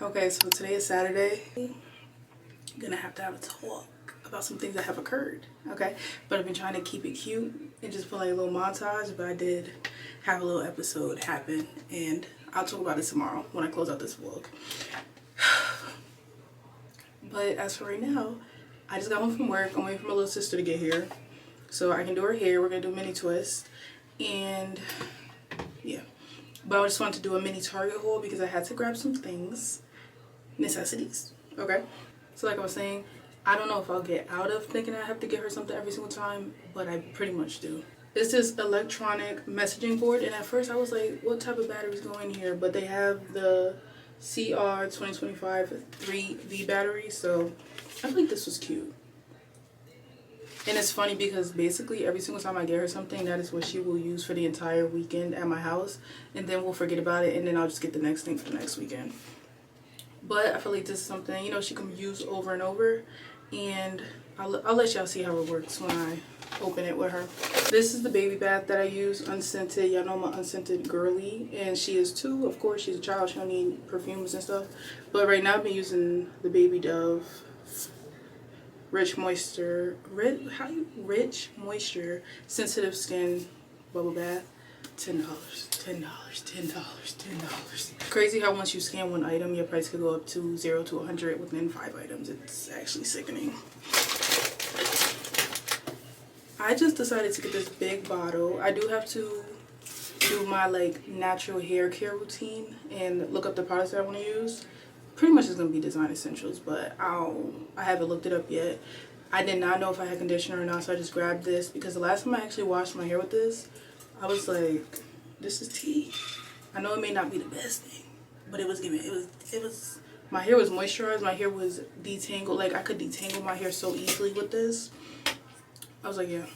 Okay, so today is Saturday. I'm gonna have to have a talk about some things that have occurred, okay? But I've been trying to keep it cute and just put like a little montage, but I did have a little episode happen, and I'll talk about it tomorrow when I close out this vlog. But as for right now, I just got home from work. I'm waiting for my little sister to get here so I can do her hair. We're gonna do a mini twist, and yeah. But I just wanted to do a mini Target haul because I had to grab some things. Necessities, okay? So like I was saying, I don't know if I'll get out of thinking I have to get her something every single time, but I pretty much do. It's this electronic messaging board, and at first I was like, what type of batteries go in here? But they have the CR 2025 3V battery, so I think this was cute. And it's funny because basically every single time I get her something, that is what she will use for the entire weekend at my house, and then we'll forget about it, and then I'll just get the next thing for the next weekend. But I feel like this is something, you know, she can use over and over, and I'll let y'all see how it works when I open it with her. This is the baby bath that I use, unscented. Y'all know my unscented girly, and she is 2. Of course, she's a child. She don't need perfumes and stuff. But right now I've been using the Baby Dove Rich Moisture Sensitive Skin Bubble Bath. $10. Crazy how once you scan one item, your price could go up to 0 to 100 within 5 items. It's actually sickening. I just decided to get this big bottle. I do have to do my like natural hair care routine and look up the products that I want to use. Pretty much it's gonna be design essentials, but I haven't looked it up yet. I did not know if I had conditioner or not, so I just grabbed this because the last time I actually washed my hair with this, I was like, this is tea. I know it may not be the best thing, but it was giving, it was, my hair was moisturized, my hair was detangled, like I could detangle my hair so easily with this. I was like, yeah.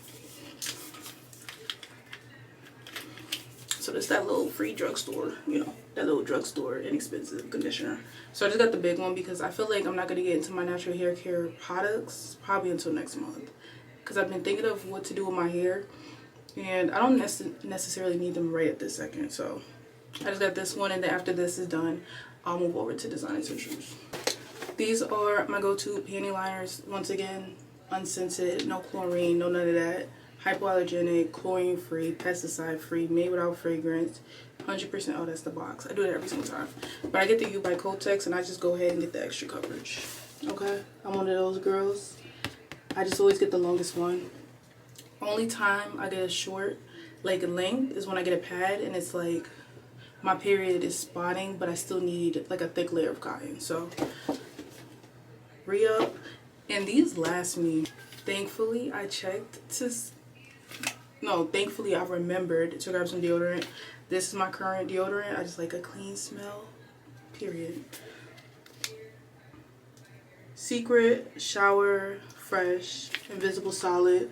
So this that little free drugstore, you know, that little drugstore inexpensive conditioner. So I just got the big one because I feel like I'm not gonna get into my natural hair care products probably until next month. Because I've been thinking of what to do with my hair, and I don't necessarily need them right at this second, so I just got this one, and then after this is done, I'll move over to designing some shoes. These are my go-to panty liners. Once again, unscented, no chlorine, no none of that. Hypoallergenic, chlorine-free, pesticide-free, made without fragrance, 100%. Oh, that's the box. I do it every single time. But I get the U by Kotex, and I just go ahead and get the extra coverage. Okay? I'm one of those girls. I just always get the longest one. Only time I get a short, like, length is when I get a pad, and it's like my period is spotting, but I still need like a thick layer of cotton. So re-up, and these last me. Thankfully I remembered to grab some deodorant. This is my current deodorant. I just like a clean smell, period. Secret Shower Fresh Invisible Solid.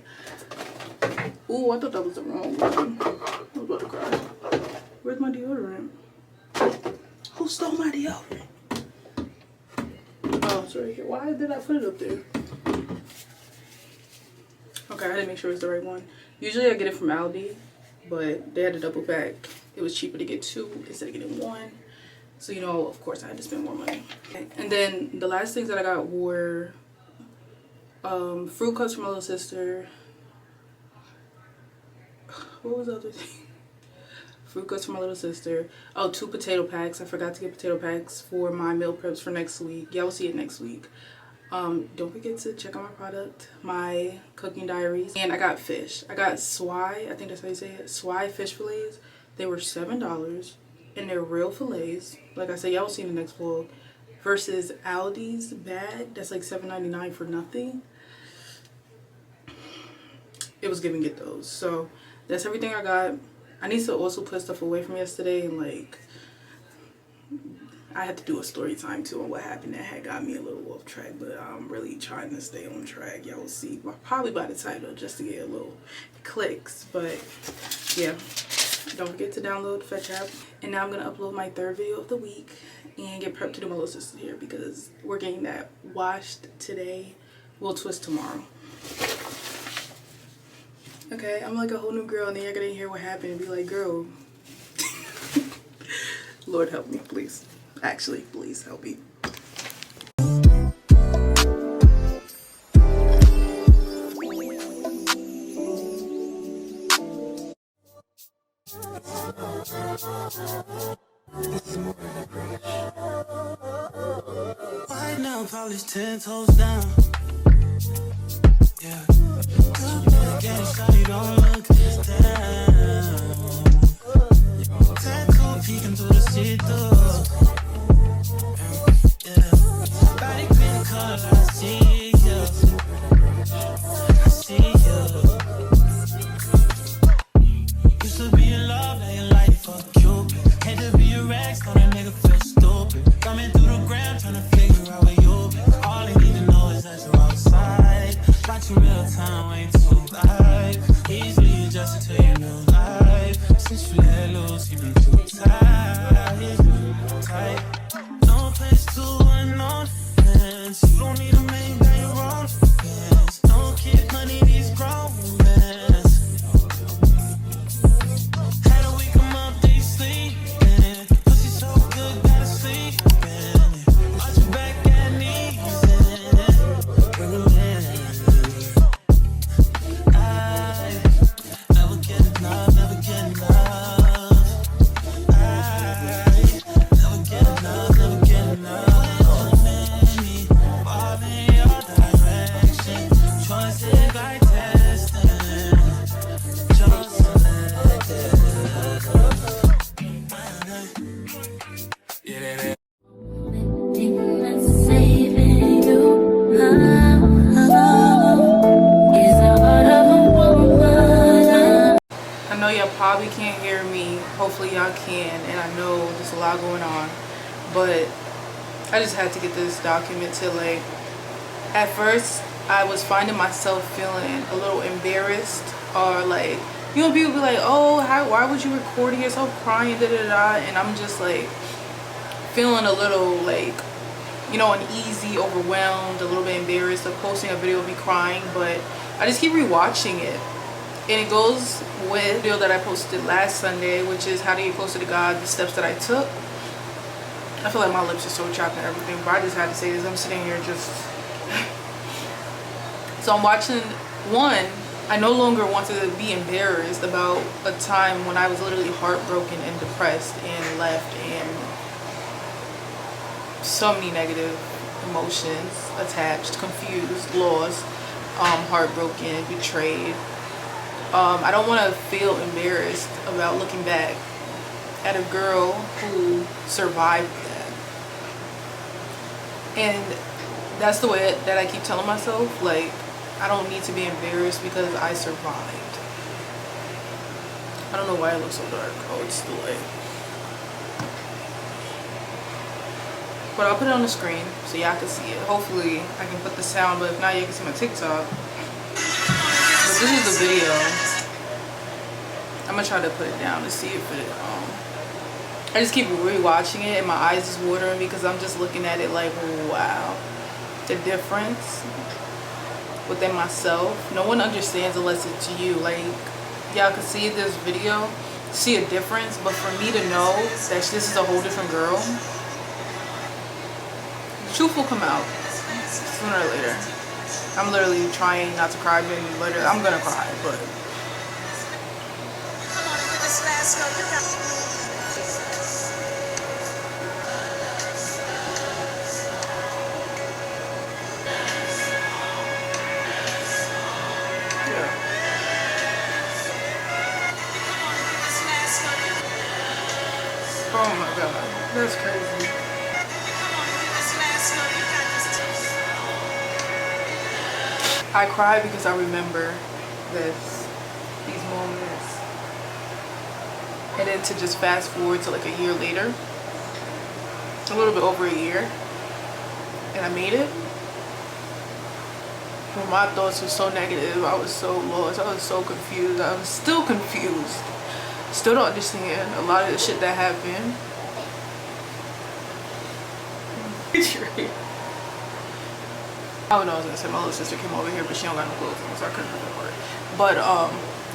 Ooh, I thought that was the wrong one. I was about to cry. Where's my deodorant? Who stole my deodorant? Oh, it's right here. Why did I put it up there? Okay, I had to make sure it's the right one. Usually I get it from ALDI, but they had a double pack. It was cheaper to get 2 instead of getting 1. So, you know, of course I had to spend more money. Okay. And then the last things that I got were fruit cups from my little sister. What was the other thing? Fruit cups from my little sister. Oh, 2 potato packs. I forgot to get potato packs for my meal preps for next week. Y'all will see it next week. Don't forget to check out my product, my cooking diaries. And I got fish. I got swai, I think that's how you say it, swai fish fillets. They were $7, and they're real fillets. Like I said, y'all will see in the next vlog. Versus Aldi's bag, that's like $7.99 for nothing. It was giving get those. So that's everything I got. I need to also put stuff away from yesterday, and like I had to do a story time too on what happened that had got me a little off track, but I'm really trying to stay on track. Y'all will see probably by the title, just to get a little clicks. But yeah, don't forget to download the Fetch app. And now I'm gonna upload my 3rd video of the week and get prepped to do my little sister hair, because we're getting that washed today. We'll twist tomorrow. Okay, I'm like a whole new girl, and then you're gonna hear what happened and be like, girl, Lord help me, please. Actually, please help me. Right now, polish 10 toes down. Yeah. Getting shawty, don't look this down. Tattoo peeking through the see-through. Yeah. Body green color, I see you. I see you. Used to be in love, now your life fuck Cupid. Had to be a rag, so that nigga feel stupid. Coming through the ground, trying to figure out where you been. All they need to know is that you're outside. Watching real time, ain't too live. Easily adjusted to your new life. Since you let loose, you been too tight. No place to unknown fence. You don't need a man, got your own fence. No kid, money, these grown men. Had a week, I'm up, they sleeping. Pussy so good, gotta sleep in. Watch your back and knees in. Bring them in. I never get enough, never get enough. I never get enough, never get enough. Many fall in your direction. Choices like testing. Just selected. Yeah, Thing that's saving you is the heart of a woman. I know y'all probably can't hear me. Hopefully y'all can, and I know there's a lot going on, but I just had to get this documented. Like, at first I was finding myself feeling a little embarrassed, or like, you know, people be like, oh, why would you recording yourself crying, da da da, and I'm just like feeling a little like, you know, uneasy, overwhelmed, a little bit embarrassed of posting a video of me crying. But I just keep rewatching it, And it goes with the video that I posted last Sunday, which is how to get closer to God, the steps that I took. I feel like my lips are so chapped and everything, but I just had to say this. I'm sitting here just... So I'm watching one. I no longer want to be embarrassed about a time when I was literally heartbroken and depressed and left and so many negative emotions attached, confused, lost, heartbroken, betrayed. I don't want to feel embarrassed about looking back at a girl who survived that. And that's the way that I keep telling myself, like, I don't need to be embarrassed because I survived. I don't know why it looks so dark. Oh, it's the light. But I'll put it on the screen so y'all can see it. Hopefully I can put the sound, but if not, you can see my TikTok. But this is the video. I'm gonna try to put it down to see if it I just keep rewatching it and my eyes is watering because I'm just looking at it like, wow, the difference within myself. No one understands unless it's you. Like, y'all can see this video, see a difference, but for me to know that this is a whole different girl, the truth will come out sooner or later. I'm literally trying not to cry, but later I'm gonna cry, but oh my god, that's crazy. I cry because I remember these moments. And then to just fast forward to like a year later, a little bit over a year, and I made it. When my thoughts were so negative, I was so lost, I was so confused, I was still confused. Still don't understand a lot of the shit that happened. I don't know what I was gonna say. My little sister came over here, but she don't got no clothes on, so I couldn't record it. But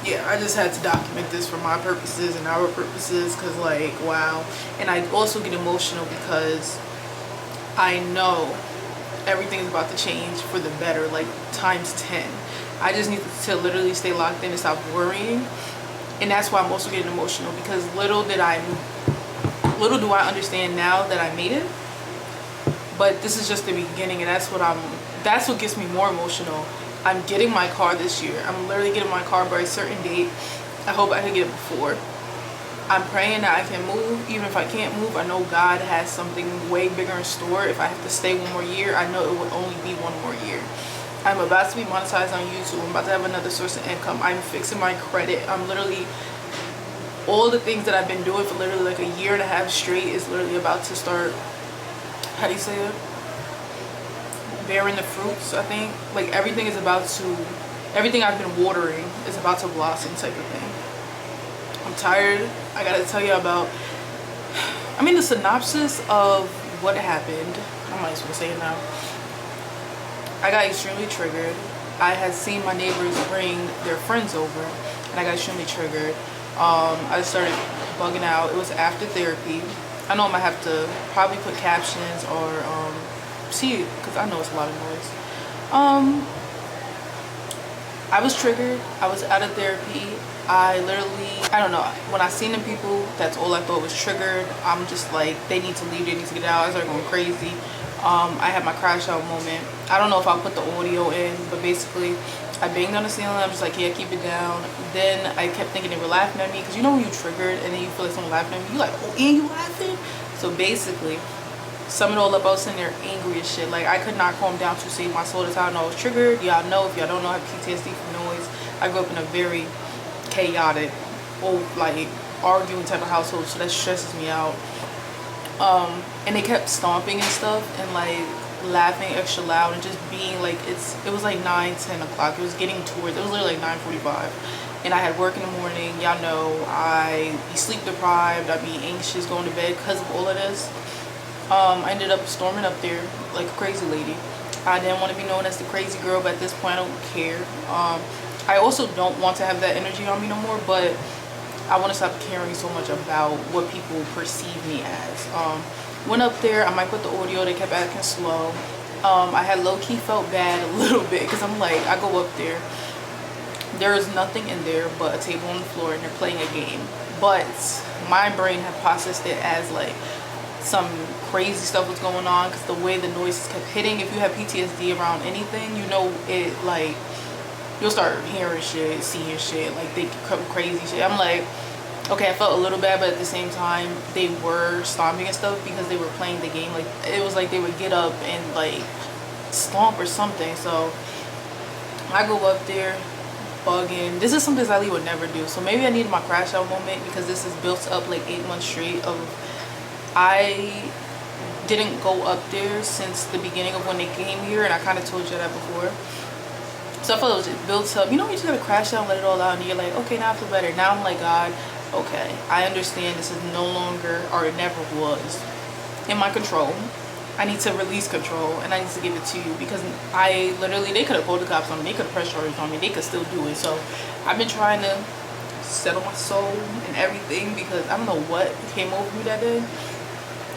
yeah, I just had to document this for my purposes and our purposes, cause like, wow. And I also get emotional because I know everything is about to change for the better, like times 10. I just need to literally stay locked in and stop worrying. And that's why I'm also getting emotional, because little do I understand now that I made it. But this is just the beginning, and that's what gets me more emotional. I'm getting my car this year. I'm literally getting my car by a certain date. I hope I can get it before. I'm praying that I can move. Even if I can't move, I know God has something way bigger in store. If I have to stay one more year, I know it would only be one more year. I'm about to be monetized on YouTube. I'm about to have another source of income. I'm fixing my credit. I'm literally, all the things that I've been doing for literally like a year and a half straight is literally about to start, how do you say it? Bearing the fruits, I think. Like everything is about to, everything I've been watering is about to blossom type of thing. I'm tired. I gotta tell you about, the synopsis of what happened. I might as well say it now. I got extremely triggered. I had seen my neighbors bring their friends over, and I got extremely triggered. I started bugging out. It was after therapy. I know I might have to probably put captions or see it, because I know it's a lot of noise. I was triggered. I was out of therapy. I don't know, when I seen the people, that's all I thought was triggered. I'm just like, they need to leave, they need to get out. I started going crazy. I had my crash out moment. I don't know if I'll put the audio in, but basically I banged on the ceiling. I'm just like, yeah, keep it down. Then I kept thinking they were laughing at me, because you know when you triggered and then you feel like someone laughing at me, you like, oh, and you laughing? So basically, sum it all up, I was sitting there angry as shit. Like, I could not calm down to save my soul. That's how I know I was triggered. Y'all know, if y'all don't know, I have PTSD from noise. I grew up in a very chaotic, like arguing type of household, so that stresses me out. And they kept stomping and stuff and like laughing extra loud and just being like, it was like 9-10 o'clock. It was getting towards, it was literally like 9:45, and I had work in the morning. Y'all know I be sleep deprived, I be anxious going to bed because of all of this. I ended up storming up there like a crazy lady. I didn't want to be known as the crazy girl, but at this point I don't care. I also don't want to have that energy on me no more, but I want to stop caring so much about what people perceive me as. Went up there, I might put the audio, they kept acting slow. I had low-key felt bad a little bit because I'm like, I go up there, there is nothing in there but a table on the floor and they're playing a game. But my brain had processed it as like some crazy stuff was going on because the way the noises kept hitting. If you have PTSD around anything, you know it, like you'll start hearing shit, seeing shit, like they crazy shit. I'm like, okay, I felt a little bad, but at the same time they were stomping and stuff because they were playing the game. Like it was like they would get up and like stomp or something. So I go up there bugging. This is something Zylie would never do, so maybe I needed my crash out moment because this is built up like 8 months straight of I didn't go up there since the beginning of when they came here, and I kind of told you that before. So I felt it was just built up. You know, you just gotta crash out and let it all out, and you're like, okay, now I feel better. Now I'm like, God, okay, I understand this is no longer, or it never was, in my control. I need to release control, and I need to give it to you because I literally, they could have called the cops on me, they could have pressed charges on me, they could still do it. So I've been trying to settle my soul and everything because I don't know what came over me that day.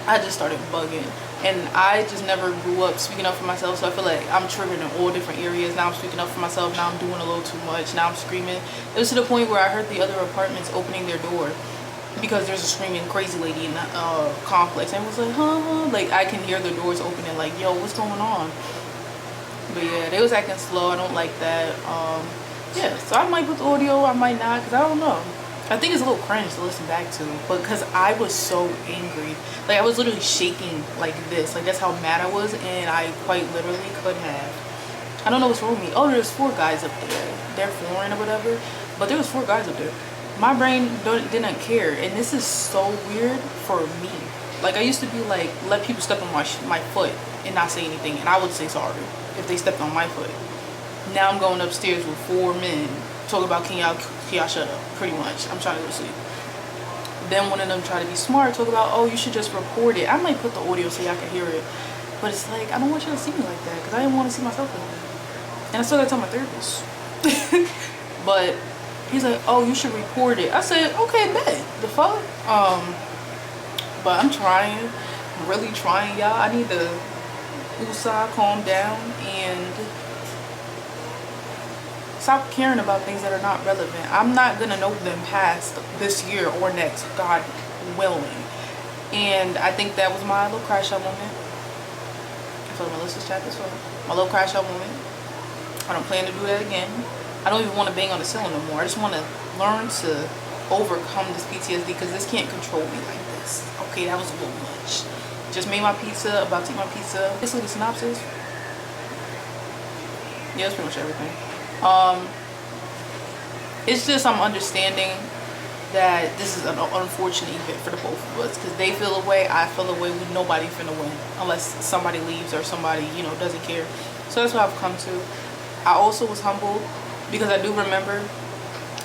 I just started bugging, and I just never grew up speaking up for myself, so I feel like I'm triggered in all different areas. Now I'm speaking up for myself, now I'm doing a little too much, now I'm screaming. It was to the point where I heard the other apartments opening their door because there's a screaming crazy lady in the complex, and it was like, huh, like I can hear the doors opening, like, yo, what's going on? But yeah, they was acting slow. I don't like that. Yeah, so I might put the audio, I might not, because I don't know. I think it's a little cringe to listen back to, but because I was so angry, like I was literally shaking like this, like that's how mad I was, and I quite literally could have, I don't know what's wrong with me. Oh, there's 4 guys up there, they're foreign or whatever, but there was 4 guys up there. My brain didn't care, and this is so weird for me. Like I used to be like, let people step on my foot and not say anything, and I would say sorry if they stepped on my foot. Now I'm going upstairs with 4 men talking about can y'all shut up, pretty much. I'm trying to go to sleep. Then one of them try to be smart, talk about, oh, you should just report it. I might put the audio so y'all can hear it, but it's like I don't want you to see me like that because I didn't want to see myself like that. And I still gotta tell my therapist. But he's like, oh, you should report it. I said, okay, bet. The fuck? But I'm trying, I'm really trying, y'all. I need to calm down and stop caring about things that are not relevant. I'm not gonna know them past this year or next, God willing. And I think that was my little crash out moment. I feel like Melissa's chat this way. My little crash out moment. I don't plan to do that again. I don't even want to bang on the ceiling no more. I just want to learn to overcome this PTSD because this can't control me like this. Okay, that was a little much. Just made my pizza, about to eat my pizza. Basically the synopsis. Yeah, that's pretty much everything. It's just I'm understanding that this is an unfortunate event for the both of us because they feel away, I feel away. Nobody finna win unless somebody leaves or somebody, you know, doesn't care. So that's what I've come to. I also was humbled because I do remember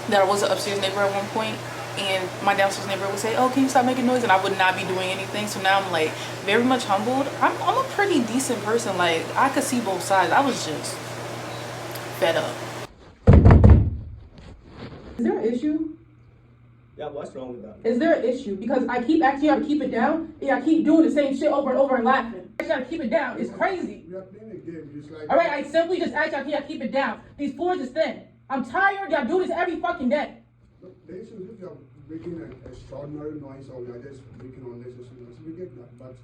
that I was an upstairs neighbor at one point, and my downstairs neighbor would say, oh, can you stop making noise? And I would not be doing anything. So now I'm like very much humbled. I'm a pretty decent person. Like I could see both sides. I was just fed up. Is there an issue? Yeah, what's wrong with that? Is there an issue? Because I keep asking y'all to keep it down, and y'all keep doing the same shit over and over and laughing. I y'all to keep it down. It's crazy. We are playing a game, just like... Alright, I simply just asked y'all, can y'all keep it down? These floors is thin. I'm tired. Y'all do this every fucking day. The issue is if you're making an extraordinary noise or you're just making unnecessary noise, we get that. But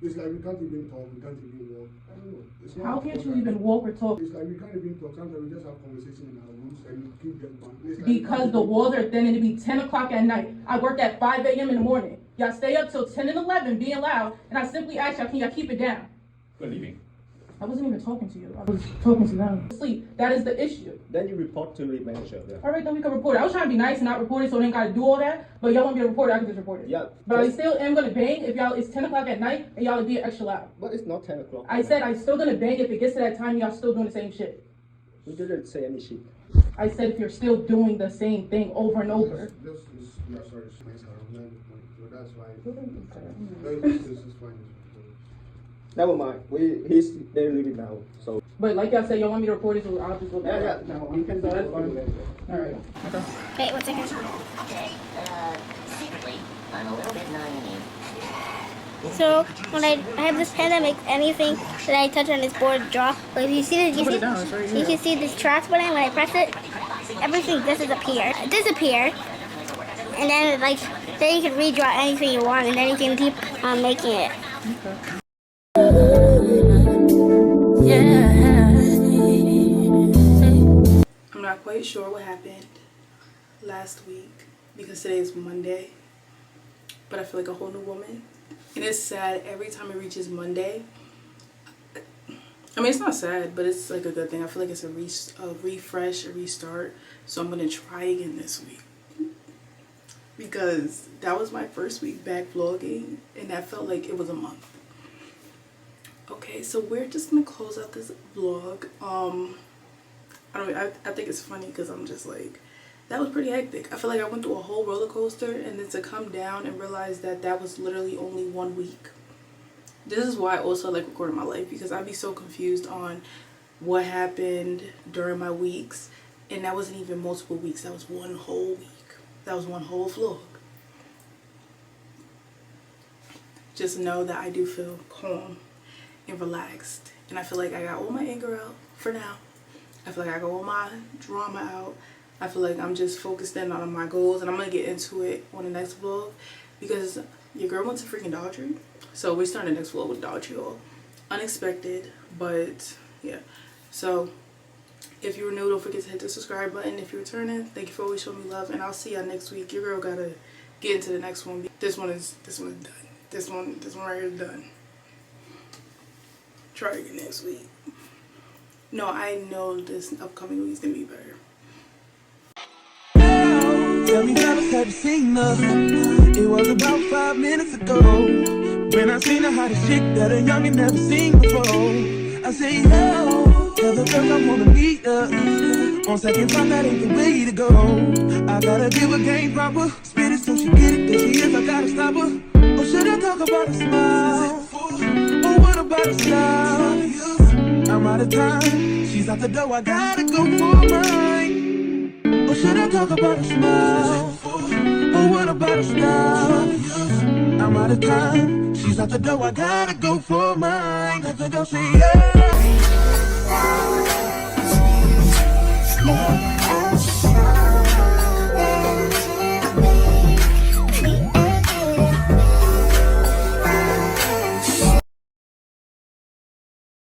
it's like we can't even talk, we can't even walk. I don't know. It's not How can't you even walk or talk? It's like we can't even talk. Sometimes we just have conversation in our rooms and we keep getting one. Like Because the walls are thin and it be 10 o'clock at night. I work at 5 a.m. in the morning. Y'all stay up till 10 and 11 being loud, and I simply ask y'all, can y'all keep it down? We're leaving. I wasn't even talking to you. I was talking to them. Sleep. That is the issue. Then you report to the manager. Yeah. All right, then we can report it. I was trying to be nice and not report it, so I didn't gotta do all that. But y'all want me to report it, I can just report it. Yeah. But I still am gonna bang if y'all. It's 10 o'clock at night and y'all be extra loud. But it's not 10 o'clock. I said I'm still gonna bang if it gets to that time. Y'all still doing the same shit. We didn't say any shit. I said if you're still doing the same thing over and over. This is, yeah, sorry, it's nice around 9 point. So that's why. This is fine. Never mind. He's there living now. So But like y'all said, y'all want me to record it, so I'll just look at yeah. it now. Okay, so that's fine. Alright. Okay. Wait, 1 second. Okay, secretly, I'm a little bit naive. So when I have this pen that makes anything that I touch on this board draw. Like you see this, Put it down, it's right you here. can see this trash button. When I press it, everything disappears. And then then you can redraw anything you want, and then you can keep on making it. I'm not quite sure what happened last week because today is Monday, but I feel like a whole new woman. And it's sad every time it reaches Monday. I mean, it's not sad, but it's like a good thing. I feel like it's a refresh, a restart. So I'm going to try again this week. Because that was my first week back vlogging, and that felt like it was a month. Okay, so we're just going to close out this vlog. I think it's funny because I'm just like, that was pretty hectic. I feel like I went through a whole roller coaster, and then to come down and realize that that was literally only 1 week. This is why I also like recording my life, because I'd be so confused on what happened during my weeks, and that wasn't even multiple weeks. That was 1 whole week. That was 1 whole vlog. Just know that I do feel calm and relaxed, and I feel like I got all my anger out for now. I feel like I got all my drama out. I feel like I'm just focused in on my goals, and I'm gonna get into it on the next vlog because your girl went to freaking Dollar Tree. So we're starting the next vlog with Dollar Tree haul. Unexpected, but yeah. So if you were new, don't forget to hit the subscribe button. If you're returning, thank you for always showing me love, and I'll see y'all next week. Your girl gotta get into the next one. This one is done. This one right here is done. Try again next week. No, I know this upcoming week's gonna be better. Tell me, fellas, have you seen her? It was about 5 minutes ago when I seen her hottest chick that a youngin' never seen before. I say, yo, tell the girls I wanna meet her. On second thought, that ain't the way to go. I gotta give her game proper, spit it so she get it. There she is, I gotta stop her. Or should I talk about a smile? Or what about a style? I'm out of time, she's out the door, I gotta go for mine. Or should I talk about a smile? Or what about a style? I'm out of time, she's out the door, I gotta go for mine. Let the girl say yeah.